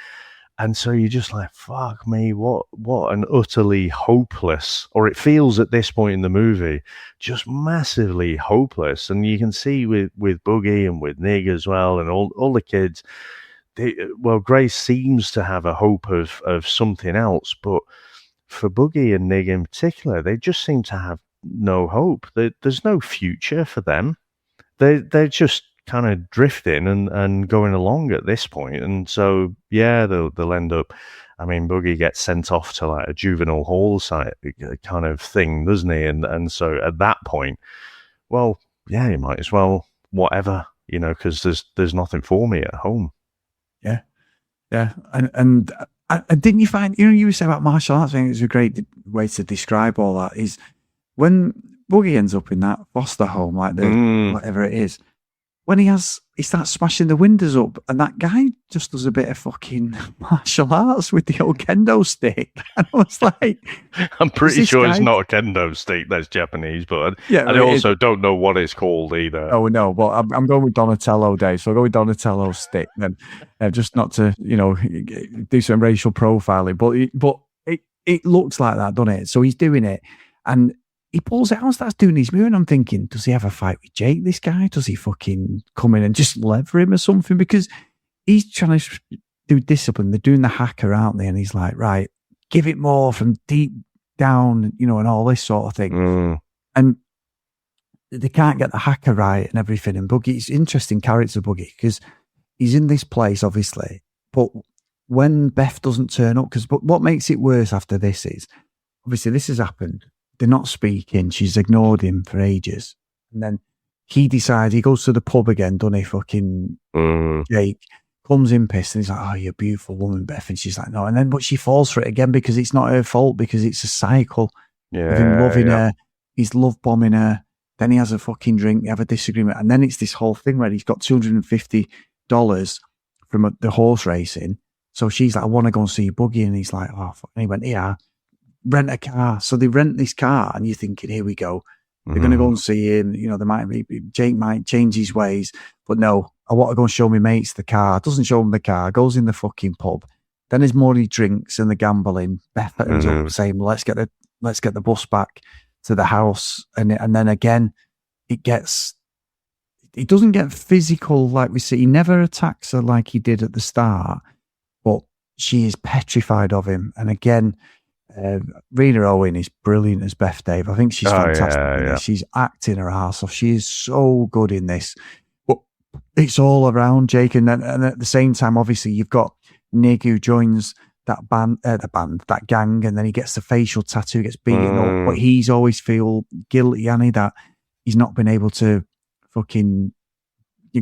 F: And so you're just like, fuck me, what an utterly hopeless, or it feels at this point in the movie, just massively hopeless. And you can see with Boogie and with Nig as well, and all the kids, Grace seems to have a hope of something else, but for Boogie and Nig in particular, they just seem to have no hope. There's no future for them. They're just kind of drifting and going along at this point. And so, they'll end up, I mean, Boogie gets sent off to like a juvenile hall site kind of thing, doesn't he? And so at that point, you might as well, whatever, because there's nothing for me at home.
E: Yeah. Yeah. And didn't you find, you were saying about martial arts, I think it's a great way to describe all that, is when Boogie ends up in that foster home, like whatever it is, when he starts smashing the windows up, and that guy just does a bit of fucking martial arts with the old kendo stick. And I was like,
F: I'm pretty sure it's not a kendo stick, that's Japanese, but I also don't know what it's called either.
E: Oh no, but I'm going with Donatello, Dave, so I'll go with Donatello's stick then, just not to, do some racial profiling, but it looks like that, doesn't it? So he's doing it, and he pulls it out and starts doing his move, and I'm thinking, does he have a fight with Jake, this guy? Does he fucking come in and just lever him or something? Because he's trying to do discipline. They're doing the hacker, aren't they? And he's like, right, give it more from deep down, and all this sort of thing. And they can't get the hacker right and everything. And Boogie's interesting character, Boogie, because he's in this place, obviously. But when Beth doesn't turn up, because what makes it worse after this is, obviously this has happened. They're not speaking. She's ignored him for ages. And then he decides, he goes to the pub again, doesn't he? Fucking Jake comes in pissed, and he's like, oh, you're a beautiful woman, Beth. And she's like, no. And then, but she falls for it again because it's not her fault, because it's a cycle of him loving her. He's love bombing her. Then he has a fucking drink. They have a disagreement. And then it's this whole thing where he's got $250 from the horse racing. So she's like, I want to go and see Boogie. And he's like, oh, fuck. And he went, yeah. Rent a car. So they rent this car, and you're thinking, here we go. They're going to go and see him. Jake might change his ways, but no, I want to go and show my mates the car. Doesn't show him the car, goes in the fucking pub. Then there's more drinks and the gambling. Beth ends up saying, let's get the bus back to the house. And then again, it doesn't get physical like we see. He never attacks her like he did at the start, but she is petrified of him. And again, Rena Owen is brilliant as Beth, Dave. I think she's fantastic. She's acting her ass off. She is so good in this. But it's all around Jake. And at the same time, obviously, you've got Nig who joins that that gang, and then he gets the facial tattoo, gets beaten up, but he's always feel guilty, Annie, that he's not been able to fucking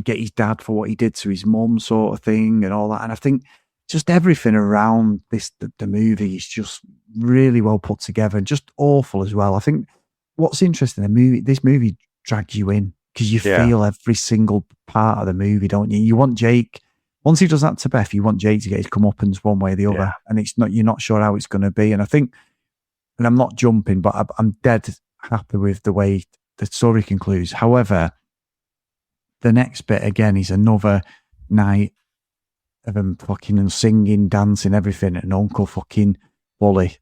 E: get his dad for what he did to his mum, sort of thing, and all that. And I think just everything around the movie is just really well put together and just awful as well. I think what's interesting, this movie drags you in because you feel every single part of the movie, don't you? You want Jake, once he does that to Beth, you want Jake to get his comeuppance one way or the other, and you're not sure how it's going to be. And I think, and I'm not jumping, but I'm dead happy with the way the story concludes. However, the next bit again is another night of them fucking singing, dancing, everything, and Uncle fucking Bully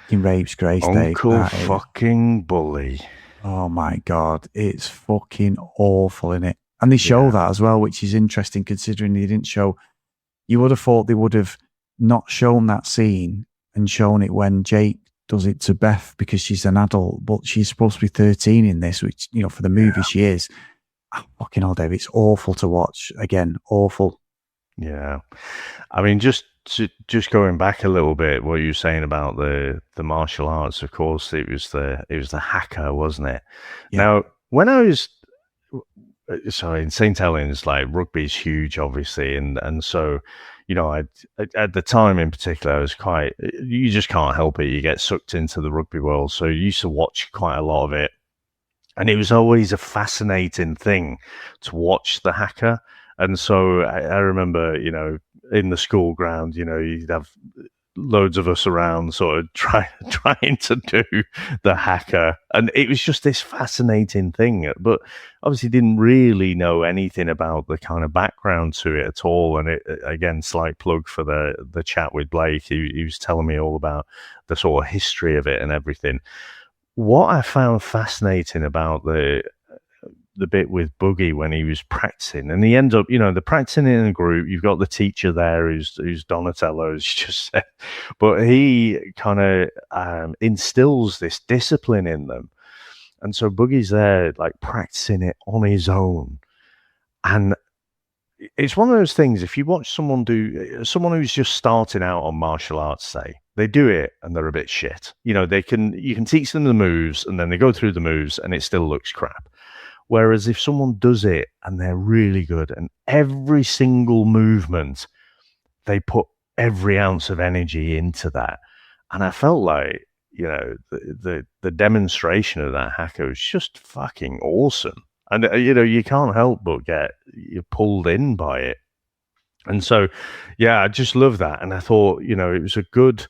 E: fucking rapes Grace.
F: Uncle fucking Bully.
E: Oh my God, it's fucking awful, innit? And they show that as well, which is interesting considering they didn't show. You would have thought they would have not shown that scene and shown it when Jake does it to Beth because she's an adult, but she's supposed to be 13 in this, which, you know, for the movie she is. Oh, fucking hell, Dave, it's awful to watch. Again, awful.
F: Yeah. I mean, just going back a little bit, what you were saying about the martial arts, of course, it was the haka, wasn't it? Yeah. Now, when I was in St. Helens, like, rugby's huge, obviously, and so, you know, at the time in particular, I was you just can't help it. You get sucked into the rugby world, so you used to watch quite a lot of it. And it was always a fascinating thing to watch the haka. And so I remember, you know, in the school ground, you know, you'd have loads of us around sort of trying to do the haka. And it was just this fascinating thing. But obviously didn't really know anything about the kind of background to it at all. And it, again, slight plug for the chat with Blake. He was telling me all about the sort of history of it and everything. What I found fascinating about the bit with Boogie when he was practicing, and he ends up, you know, they're practicing in a group. You've got the teacher there who's Donatello, as you just said, but he kind of instills this discipline in them. And so Boogie's there, like, practicing it on his own. And it's one of those things, if you watch someone who's just starting out on martial arts, say, they do it and they're a bit shit. You know, you can teach them the moves and then they go through the moves and it still looks crap. Whereas if someone does it and they're really good and every single movement, they put every ounce of energy into that. And I felt like, you know, the demonstration of that haka was just fucking awesome. And, you know, you can't help but you're pulled in by it. And so, yeah, I just love that. And I thought, you know, it was a good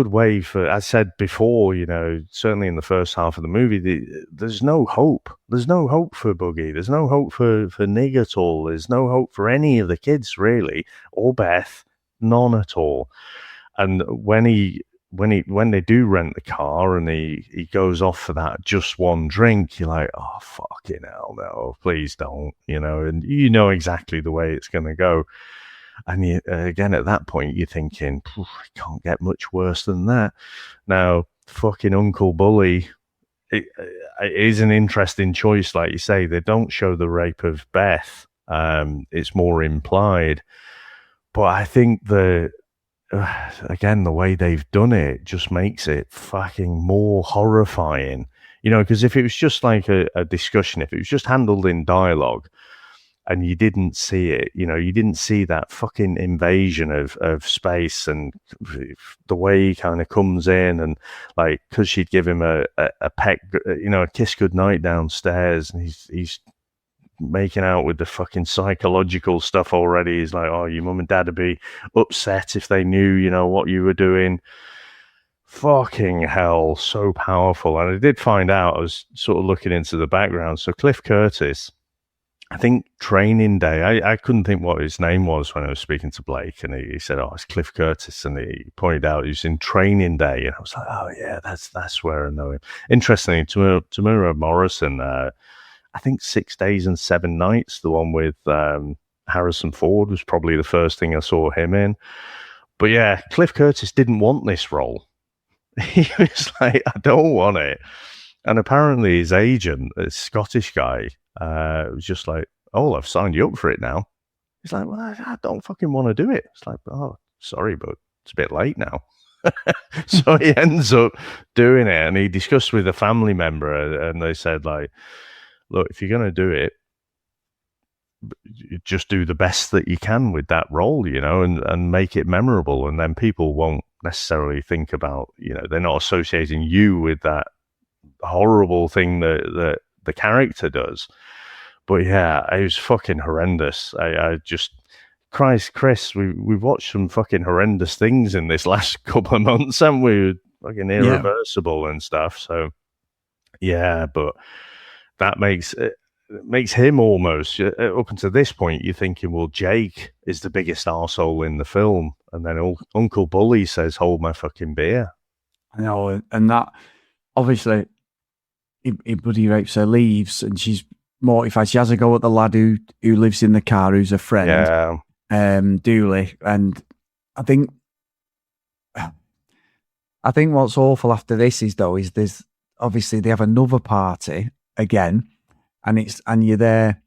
F: way for, as I said before, you know, certainly in the first half of the movie, there's no hope. There's no hope for Boogie. There's no hope for Nig at all. There's no hope for any of the kids, really, or Beth, none at all. And when they do rent the car and he goes off for that just one drink, you're like, oh, fucking hell, no, please don't, you know, and you know exactly the way it's going to go. And again, at that point, you're thinking, it can't get much worse than that. Now, fucking Uncle Bully, it is an interesting choice, like you say. They don't show the rape of Beth. It's more implied. But I think again, the way they've done it just makes it fucking more horrifying. You know, because if it was just like a discussion, if it was just handled in dialogue, and you didn't see it, you know, you didn't see that fucking invasion of space and the way he kind of comes in and, like, because she'd give him a peck, you know, a kiss goodnight downstairs, and he's making out with the fucking psychological stuff already. He's like, oh, your mum and dad would be upset if they knew, you know, what you were doing. Fucking hell, so powerful. And I did find out, I was sort of looking into the background. So Cliff Curtis, I think training day, I couldn't think what his name was when I was speaking to Blake, and he said, oh, it's Cliff Curtis, and he pointed out he was in training day, and I was like, oh yeah, that's where I know him. Interestingly, Temuera Morrison, I think 6 Days and 7 Nights, the one with Harrison Ford, was probably the first thing I saw him in. But yeah, Cliff Curtis didn't want this role. He was like, I don't want it. And apparently his agent, a Scottish guy, was just like, oh, I've signed you up for it now. He's like, well, I don't fucking want to do it. It's like, oh, sorry, but it's a bit late now. So he ends up doing it, and he discussed with a family member, and they said, like, look, if you're going to do it, just do the best that you can with that role, and make it memorable. And then people won't necessarily think about, they're not associating you with that horrible thing that the character does. But yeah, it was fucking horrendous. I just, Christ, Chris, we've watched some fucking horrendous things in this last couple of months, haven't we? Fucking irreversible and stuff. So yeah, but that makes him almost, up until this point, you're thinking, well, Jake is the biggest arsehole in the film. And then Uncle Bully says, hold my fucking beer.
E: I know, and that, obviously, he bloody rapes her, leaves, and she's mortified. She has a go at the lad who lives in the car, who's a friend, Dooley. And I think what's awful after this is there's obviously they have another party again, and you're there,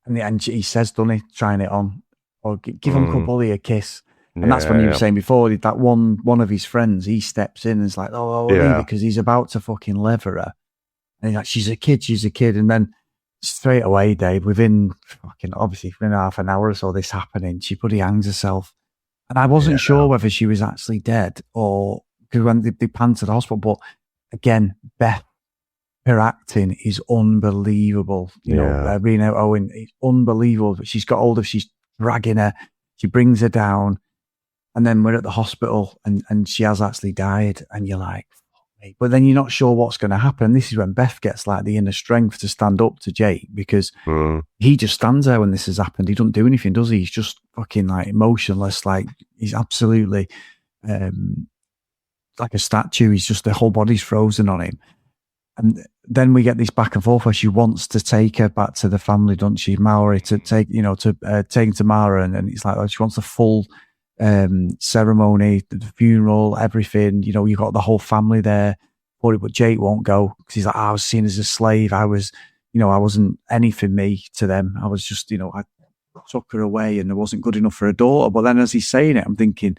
E: and he says, "Don't he, trying it on, or give Uncle Bully a kiss." And that's when you were saying before, that one of his friends, he steps in and is like, oh, leave it, because he's about to fucking lever her. And he's like, she's a kid. And then straight away, Dave, within half an hour or so this happening, she bloody hangs herself. And I wasn't sure whether she was actually dead, or because when they panned to the hospital. But again, Beth, her acting is unbelievable. You know, Rena, Owen, it's unbelievable. But she's dragging her, she brings her down. And then we're at the hospital, and she has actually died, and you're like, fuck me. But then you're not sure what's going to happen. This is when Beth gets like the inner strength to stand up to Jake, because he just stands there when this has happened. He doesn't do anything, does he? He's just fucking like emotionless. Like he's absolutely like a statue. He's just, the whole body's frozen on him. And then we get this back and forth where she wants to take her back to the family, doesn't she? Maori, to take, to take Tamara, and it's like, she wants a full ceremony, the funeral, everything. You've got the whole family there for it, but Jake won't go because he's like, I was seen as a slave. I wasn't anything me to them. I was just, I took her away and I wasn't good enough for a daughter. But then as he's saying it, I'm thinking,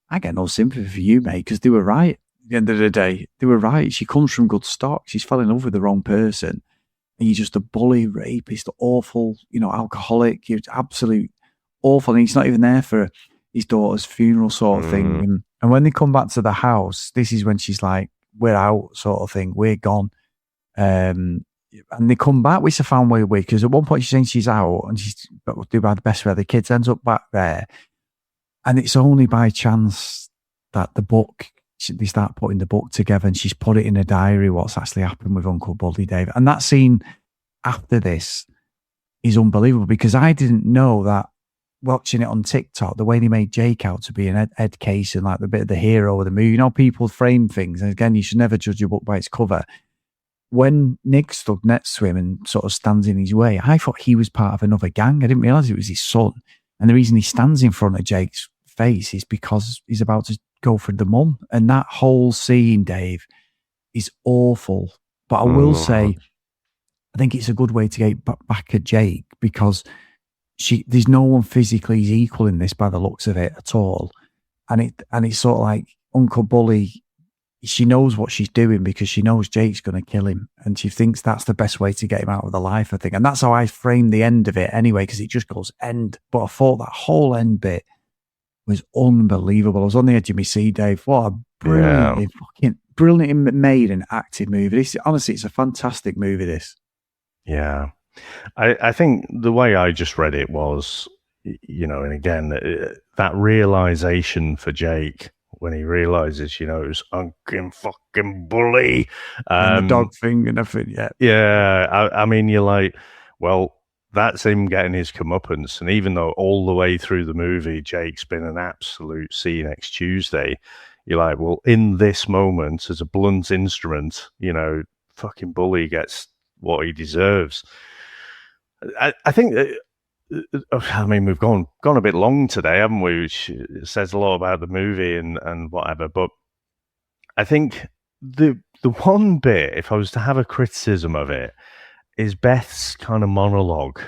E: I get no sympathy for you, mate, because they were right. At the end of the day, they were right. She comes from good stock. She's fell in love with the wrong person. And you're just a bully, rapist, awful, alcoholic. You're absolute awful. And he's not even there for his daughter's funeral sort of thing. And when they come back to the house, this is when she's like, we're out sort of thing. We're gone. And they come back, which I found way weird, because at one point she's saying she's out and she's do by the best for the kids, ends up back there. And it's only by chance that they start putting the book together, and she's put it in a diary, what's actually happened with Uncle Bully, Dave. And that scene after this is unbelievable, because I didn't know that, watching it on TikTok, the way they made Jake out to be an Ed Case and like the bit of the hero of the movie. People frame things. And again, you should never judge a book by its cover. When Nick stood next to him and sort of stands in his way, I thought he was part of another gang. I didn't realize it was his son. And the reason he stands in front of Jake's face is because he's about to go for the mum. And that whole scene, Dave, is awful. But I will say, I think it's a good way to get back at Jake, because there's no one physically equal in this by the looks of it at all. And it's sort of like Uncle Bully, she knows what she's doing because she knows Jake's going to kill him. And she thinks that's the best way to get him out of the life, I think. And that's how I framed the end of it anyway, because it just goes end. But I thought that whole end bit was unbelievable. I was on the edge of my seat, Dave. What a brilliant made and acted movie. Honestly, it's a fantastic movie, this.
F: Yeah. I think the way I just read it was, and again, that realization for Jake when he realizes, it was fucking Bully.
E: And the dog thing and everything, yeah.
F: Yeah, I mean, you're like, well, that's him getting his comeuppance. And even though all the way through the movie, Jake's been an absolute see you next Tuesday, you're like, well, in this moment, as a blunt instrument, fucking Bully gets what he deserves. I think, we've gone a bit long today, haven't we? Which says a lot about the movie and whatever. But I think the one bit, if I was to have a criticism of it, is Beth's kind of monologue,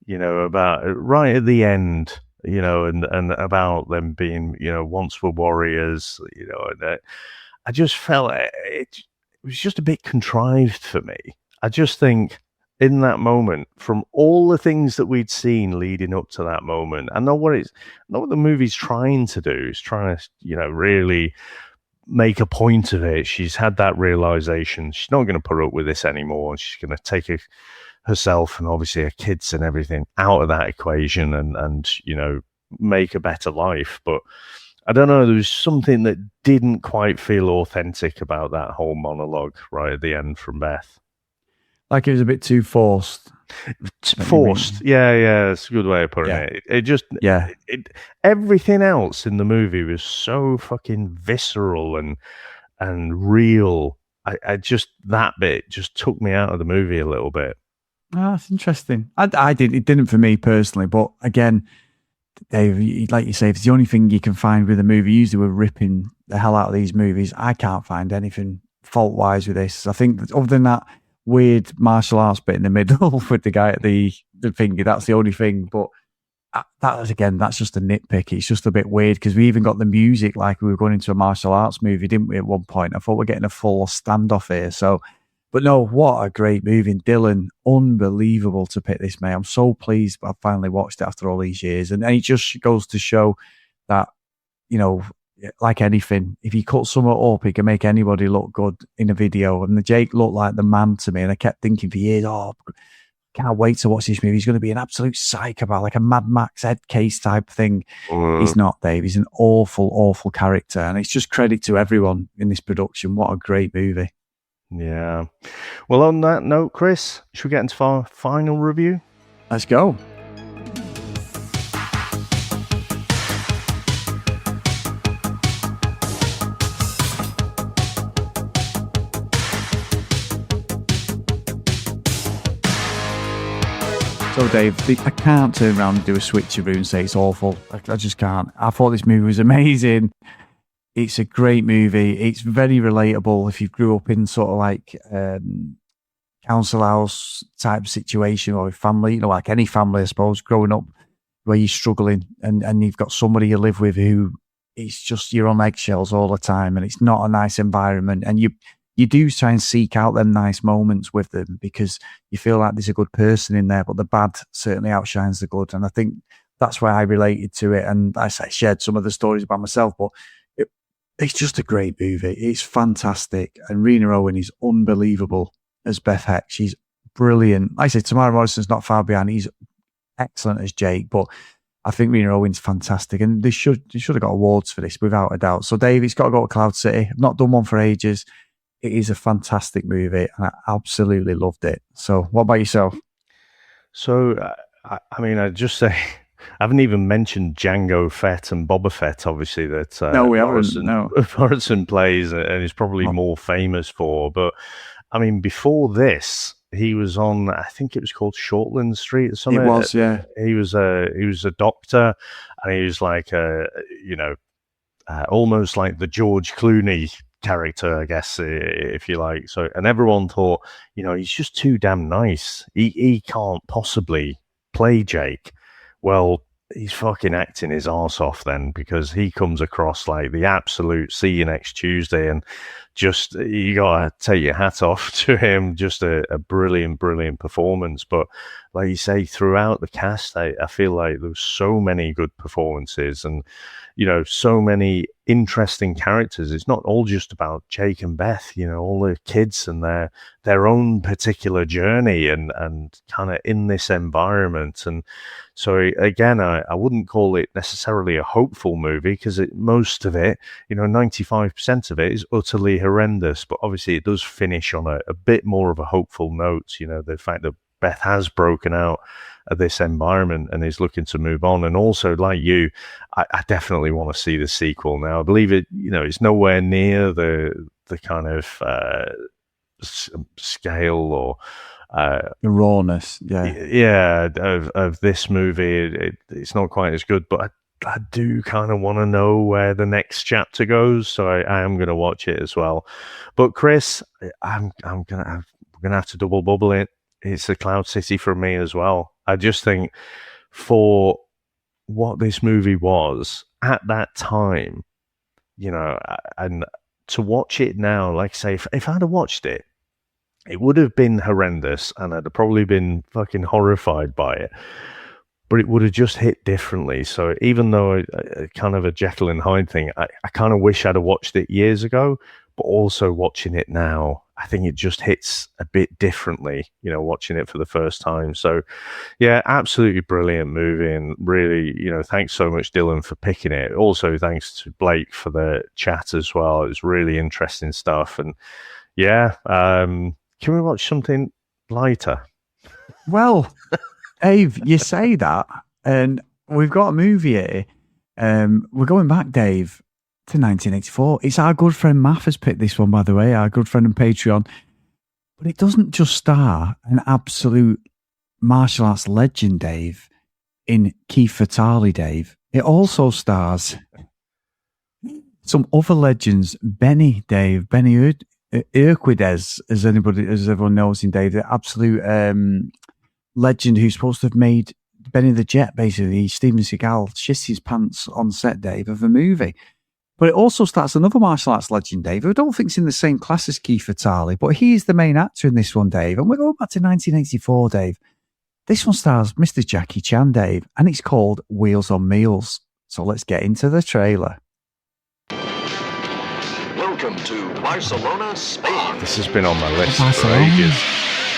F: about right at the end, and about them being, once were warriors, and I just felt it was just a bit contrived for me. I just think in that moment, from all the things that we'd seen leading up to that moment, I know what the movie's trying to do. It's trying to, really make a point of it. She's had that realization. She's not going to put up with this anymore. She's going to take herself and obviously her kids and everything out of that equation and make a better life. But I don't know, there was something that didn't quite feel authentic about that whole monologue right at the end from Beth.
E: Like it was a bit too forced.
F: Forced. Yeah, it's a good way of putting it. It just, everything else in the movie was so fucking visceral and real. I just, that bit just took me out of the movie a little bit.
E: Oh, that's interesting. It didn't for me personally, but again, Dave, like you say, if it's the only thing you can find with a movie, usually we're ripping the hell out of these movies. I can't find anything fault-wise with this. I think that other than that weird martial arts bit in the middle with the guy at the finger, that's the only thing. But that's just a nitpick. It's just a bit weird because we even got the music like we were going into a martial arts movie, didn't we, at one point? I thought we're getting a full standoff here. So, but no, what a great movie. And Dylan, unbelievable to pick this, mate. I'm so pleased I've finally watched it after all these years. And it just goes to show that, like anything, if you cut someone up, it can make anybody look good in a video. And the Jake looked like the man to me. And I kept thinking for years, can't wait to watch this movie. He's going to be an absolute psychopath, like a Mad Max head case type thing. He's not, Dave. He's an awful, awful character. And it's just credit to everyone in this production. What a great movie.
F: Yeah. Well, on that note, Chris, should we get into our final review?
E: Let's go. So, Dave, I can't turn around and do a switcheroo and say it's awful. I just can't. I thought this movie was amazing. It's a great movie. It's very relatable if you grew up in sort of like council house type situation or a family, like any family, I suppose, growing up where you're struggling and you've got somebody you live with who it's just you're on eggshells all the time and it's not a nice environment. And you do try and seek out them nice moments with them because you feel like there's a good person in there, but the bad certainly outshines the good. And I think that's why I related to it. And I shared some of the stories about myself, but it's just a great movie. It's fantastic. And Rena Owen is unbelievable as Beth Heke. She's brilliant. Like I say, Temuera Morrison's not far behind. He's excellent as Jake, but I think Rena Owen's fantastic. And they should have got awards for this, without a doubt. So, Dave, it's got to go to Cloud City. I've not done one for ages. It is a fantastic movie, and I absolutely loved it. So, what about yourself?
F: So, I'd just say, I haven't even mentioned Jango Fett and Boba Fett, obviously, that
E: no, we haven't. No.
F: Morrison plays and is probably more famous for. But, before this, he was on, I think it was called Shortland Street or something.
E: It was, yeah.
F: He was a doctor, and he was like, almost like the George Clooney character, I guess, if you like. So, and everyone thought, he's just too damn nice. He can't possibly play Jake. Well, he's fucking acting his arse off then, because he comes across like the absolute see you next Tuesday, and just, you gotta take your hat off to him. Just a brilliant performance. But like you say, throughout the cast, I feel like there was so many good performances and, so many interesting characters. It's not all just about Jake and Beth, all the kids and their own particular journey and kind of in this environment. And so again, I wouldn't call it necessarily a hopeful movie, because most of it, 95% of it is utterly horrendous, but obviously it does finish on a bit more of a hopeful note. The fact that Beth has broken out of this environment and is looking to move on. And also, like you, I definitely want to see the sequel now. I believe it, it's nowhere near the kind of scale or
E: the rawness,
F: of this movie. It's not quite as good, but I do kind of want to know where the next chapter goes, so I am going to watch it as well. But Chris, we're gonna have to double bubble it. it's a Cloud City for me as well. I just think for what this movie was at that time, and to watch it now, like I say, if I'd have watched it, it would have been horrendous and I'd have probably been fucking horrified by it. But it would have just hit differently. So even though kind of a Jekyll and Hyde thing, I kind of wish I'd have watched it years ago, but also watching it now, I think it just hits a bit differently, watching it for the first time. So, yeah, absolutely brilliant movie. And really, thanks so much, Dylan, for picking it. Also, thanks to Blake for the chat as well. It was really interesting stuff. And, yeah, can we watch something lighter?
E: Well, Dave, you say that, and we've got a movie here. We're going back, Dave, to 1984. It's our good friend Math has picked this one, by the way, our good friend on Patreon. But it doesn't just star an absolute martial arts legend, Dave, in Keith Vitale, Dave. It also stars some other legends, Benny Urquidez, as everyone knows him, Dave, the absolute legend who's supposed to have made Benny the Jet, basically. Steven Seagal shits his pants on set, Dave, of a movie. But it also starts another martial arts legend, Dave, who I don't think's in the same class as Keith Vitale, but he's the main actor in this one, Dave. And we're going back to 1984, Dave. This one stars Mr. Jackie Chan, Dave, and it's called Wheels on Meals. So let's get into the trailer.
I: Welcome to Barcelona, Spain.
F: This has been on my list for
E: Barcelona.
F: ages.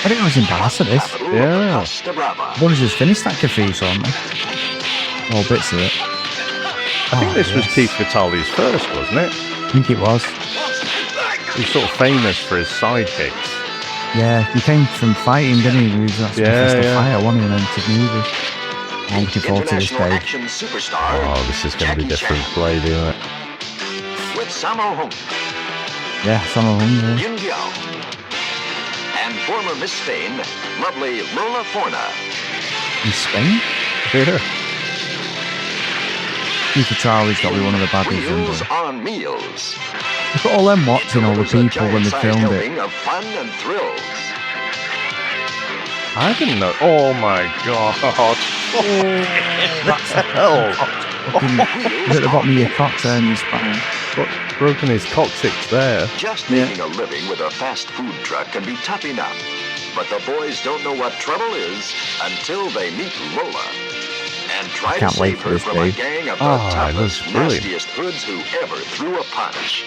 E: I didn't know it was in Barca, this.
F: Yeah.
E: One has just finished that Cafés on me. All bits of it.
F: I think this was Keith Vitale's first, wasn't it?
E: I think it was.
F: He's sort of famous for his sidekicks.
E: Yeah, he came from fighting, didn't he? He was a professional fighter, wasn't he, and then to movies. I'm looking forward to this, Dave.
F: Oh, this is going to be different play, isn't it?
I: With Sammo Hung,
E: Yeah, Sammo Hung, yeah.
I: Yun Giao, and former Miss Spain, lovely Lola Forna.
E: In Spain?
F: Yeah.
E: Keith Vitale's got to be one of the baddies.
I: Wheels on Meals.
E: Look at all them watching all the people when they filmed it.
I: Helping of fun and thrills.
F: I didn't know. Oh my god.
E: That's
F: hell.
E: Look at the bottom of your cock there and your spine.
F: Broken his coccyx there.
I: Just making a living with a fast food truck can be tough enough. But the boys don't know what trouble is until they meet Lola. And try to save her from a gang of the toughest, nastiest hoods who ever threw a punch.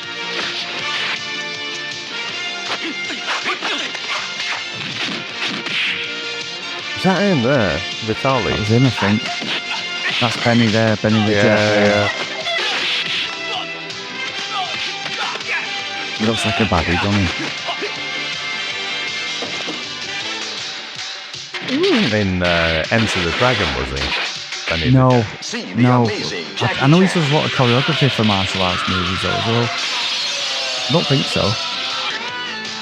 F: Is that in there? Vitale?
E: That was him, I think. That's Benny there, Benny the Jet.
F: Yeah.
E: He looks like a baddie, doesn't he?
F: In Enter the Dragon, was he? Benny
E: No. I know he does a lot of choreography for martial arts movies, though, as well. I don't think so.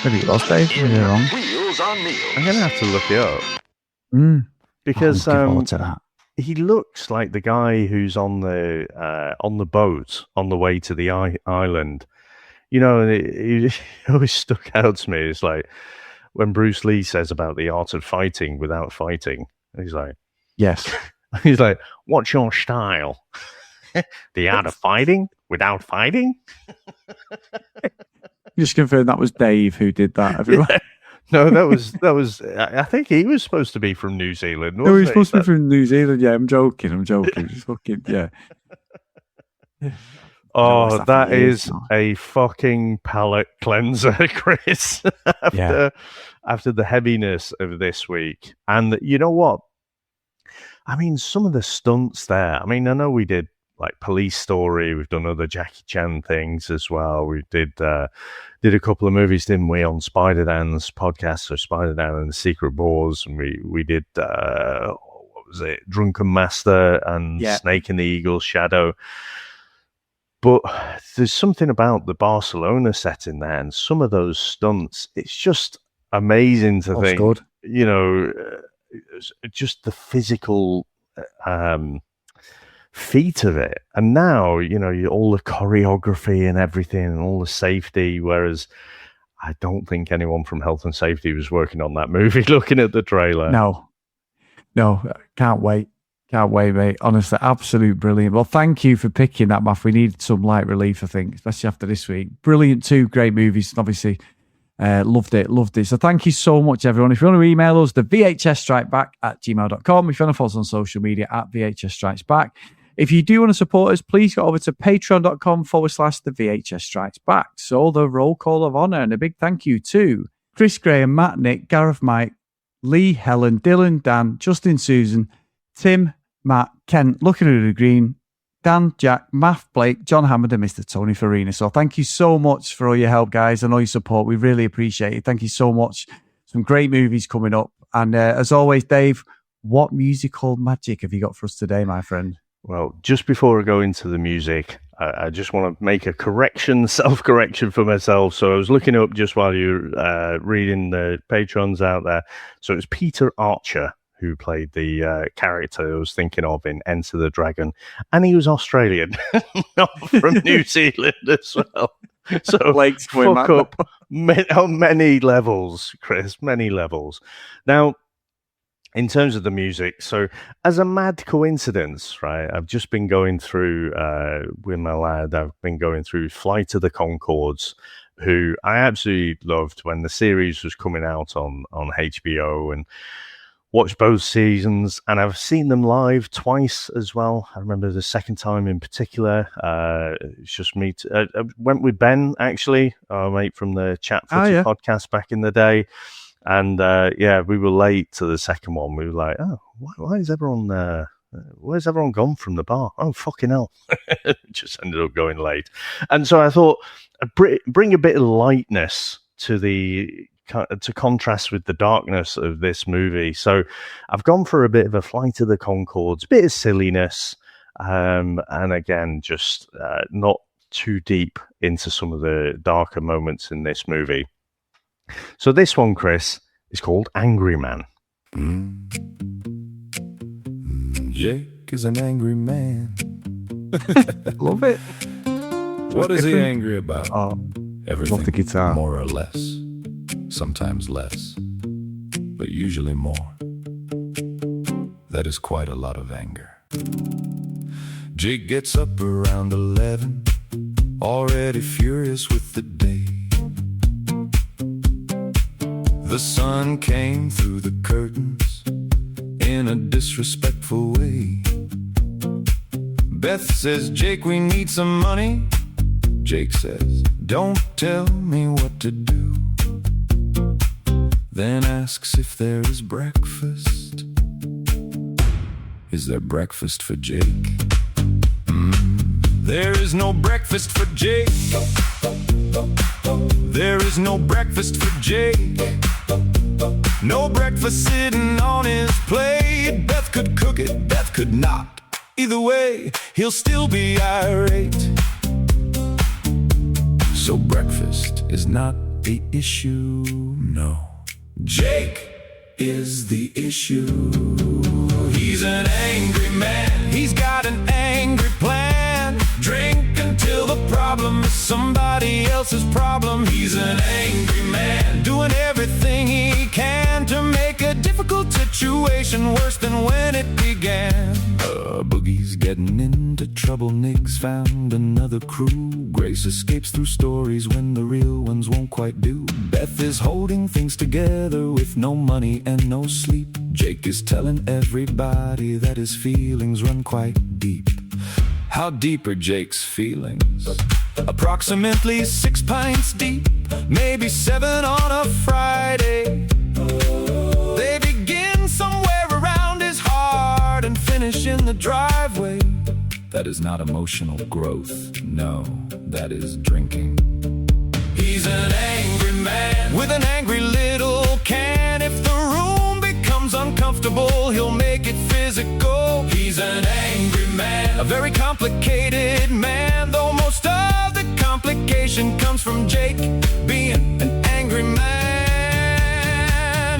E: Maybe it was, Dave. Maybe you're wrong.
F: I'm going to have to look it up. Because he looks like the guy who's on the boat on the way to the island. And he always stuck out to me. It's like when Bruce Lee says about the art of fighting without fighting. He's like,
E: yes.
F: He's like, what's your style? The art of fighting without fighting?
E: Just confirm that was Dave who did that, everyone.
F: Yeah. No, that was. I think he was supposed to be from New Zealand.
E: No, he was supposed to be from New Zealand. Yeah, I'm joking. Just fucking, yeah.
F: Oh, that is a fucking palate cleanser, Chris. After the heaviness of this week. And you know what? I mean, some of the stunts there. I mean, I know we did like Police Story. We've done other Jackie Chan things as well. We did a couple of movies, didn't we, on Spider-Dan's podcast, so Spider-Dan and the Secret Wars. And we did, what was it, Drunken Master and Snake in the Eagle's Shadow. But there's something about the Barcelona setting there and some of those stunts. It's just amazing to think,
E: good.
F: Just the physical feat of it. And now, all the choreography and everything and all the safety. Whereas I don't think anyone from health and safety was working on that movie looking at the trailer.
E: No, can't wait. Can't wait, mate. Honestly, absolute brilliant. Well, thank you for picking that, Matt. We needed some light relief, I think, especially after this week. Brilliant, 2 great movies. Obviously, loved it. So thank you so much, everyone. If you want to email us, the VHSStrikeback@gmail.com. If you want to follow us on social media, @VHSStrikesBack. If you do want to support us, please go over to patreon.com/the VHS Strikes Back. So the roll call of honour, and a big thank you to Chris Graham, Matt, Nick, Gareth, Mike, Lee, Helen, Dylan, Dan, Justin, Susan, Tim, Matt, Kent, Looking at the Green, Dan, Jack, Math, Blake, John Hammond, and Mr. Tony Farina. So thank you so much for all your help, guys, and all your support. We really appreciate it. Thank you so much. Some great movies coming up. And as always, Dave, what musical magic have you got for us today, my friend?
F: Well, just before I go into the music, I just want to make a self-correction for myself. So I was looking up just while you were reading the patrons out there. So it was Peter Archer who played the character I was thinking of in Enter the Dragon. And he was Australian, not from New Zealand as well. So
E: Blake's
F: fuck up on many levels, Chris, many levels. Now, in terms of the music, so as a mad coincidence, right, I've just been going through, with my lad, I've been going through Flight of the Conchords, who I absolutely loved when the series was coming out on HBO, and watched both seasons, and I've seen them live twice as well. I remember the second time in particular. It's just me. I went with Ben, actually, our mate from the Chat Footy podcast back in the day. And we were late to the second one. We were like, oh, why is everyone where's everyone gone from the bar? Oh, fucking hell. Just ended up going late. And so I thought, bring a bit of lightness to contrast with the darkness of this movie. So I've gone for a bit of a Flight of the Conchords, a bit of silliness, and again, just not too deep into some of the darker moments in this movie. So this one, Chris, is called Angry Man.
J: Jake is an angry man.
E: Love it.
J: What is he angry about?
E: Everything. Love the guitar.
J: More or less. Sometimes less. But usually more. That is quite a lot of anger. Jake gets up around 11, already furious with the day. The sun came through the curtains in a disrespectful way. Beth says, Jake, we need some money. Jake says, don't tell me what to do. Then asks if there is breakfast. Is there breakfast for Jake? There is no breakfast for Jake. There is no breakfast for Jake. No breakfast sitting on his plate. Beth could cook it, Beth could not. Either way, he'll still be irate. So breakfast is not the issue, no. Jake is the issue. He's an angry man. He's got an angry plan. Drink until the problem is somebody else's problem. He's an angry man, doing everything he can to make a difficult situation worse than when it began. Boogie's getting into trouble. Niggs found another crew. Grace escapes through stories when the real ones won't quite do. Beth is holding things together with no money and no sleep. Jake is telling everybody that his feelings run quite deep. How deep are Jake's feelings? Approximately 6 pints deep, maybe 7 on a Friday. They begin somewhere around his heart and finish in the driveway. That is not emotional growth, no, that is drinking. He's an angry man with an angry little can. If the room becomes uncomfortable, he'll make it physical. He's an angry man, a very complicated man, though most of the complication comes from Jake being an angry man.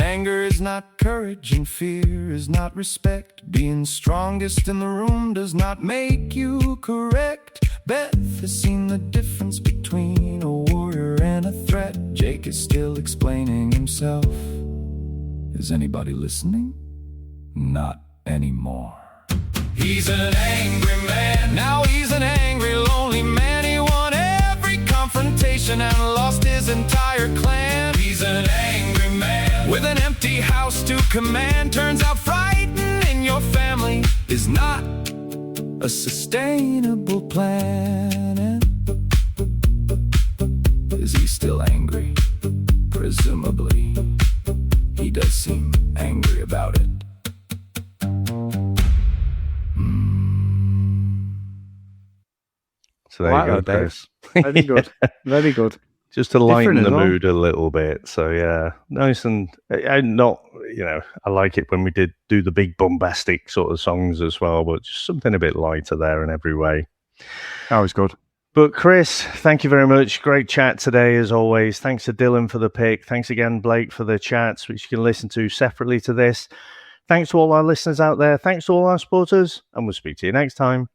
J: Anger is not courage and fear is not respect. Being strongest in the room does not make you correct. Beth has seen the difference between a warrior and a threat. that Jake is still explaining himself. Is anybody listening? Not anymore. He's an angry man. Now he's an angry, lonely man. He won every confrontation and lost his entire clan. He's an angry man with an empty house to command. Turns out frightening your family is not a sustainable plan. Is he still angry? Presumably. He does seem angry about it.
F: So there you go, Chris.
E: Very good. Very good.
F: Just to lighten
E: Different
F: the
E: as well.
F: mood a little bit. So yeah, nice and not, I like it when we do the big bombastic sort of songs as well, but just something a bit lighter there in every way.
E: That was good.
F: But Chris, thank you very much. Great chat today as always. Thanks to Dylan for the pick. Thanks again, Blake, for the chats, which you can listen to separately to this. Thanks to all our listeners out there. Thanks to all our supporters, and we'll speak to you next time.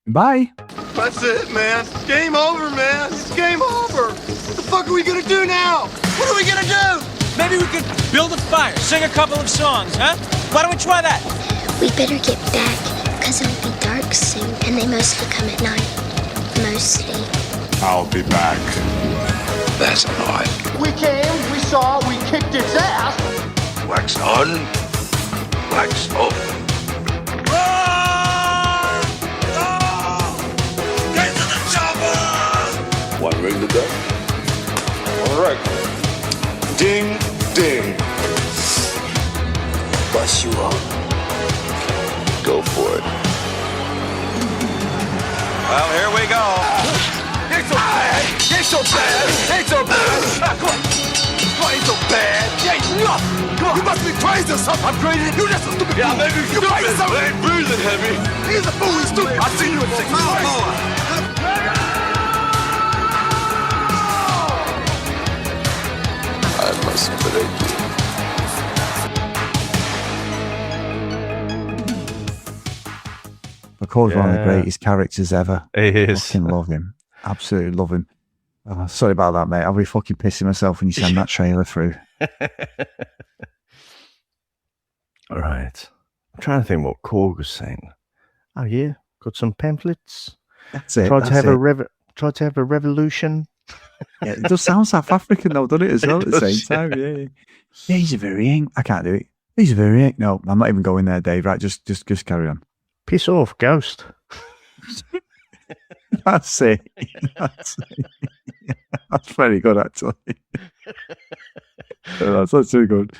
E: Bye.
K: That's it, man. Game over, man. It's game over. What the fuck are we gonna do now? What are we gonna do?
L: Maybe we could build a fire, sing a couple of songs, huh? Why don't we try that?
B: We better get back, because it'll be dark soon, and they mostly come at night. Mostly.
I: I'll be back.
K: That's not. We came, we saw, we kicked its ass.
I: Wax on, wax off. One ring to go. All right. Ding, ding. Bust you up. Go for it.
K: Well, here we go. Ain't so bad. Ain't so bad. Ain't so bad. Come on. Ain't so bad. Ain't nothing. Come on. You must be crazy or something. I'm crazy. You just a stupid fool. Maybe you crazy something. I ain't breathing heavy. He's a fool. He's stupid. I see you in 6 months.
I: I must break you.
E: McCall's one of the greatest characters ever.
F: He is.
E: Fucking love him. Absolutely love him. Oh, sorry about that, mate. I'll be fucking pissing myself when you send that trailer through.
F: All right. I'm trying to think what Korg was saying. Oh, yeah. Got some pamphlets.
E: That's it.
F: Tried to have a revolution.
E: Yeah, it does sound South African though, doesn't it, as well, at the same time? Yeah. Yeah, he's a very young. I can't do it. He's a very young. No, I'm not even going there, Dave. Right, just carry on.
F: Piss off, ghost.
E: That's it. That's very good, actually. That's too good.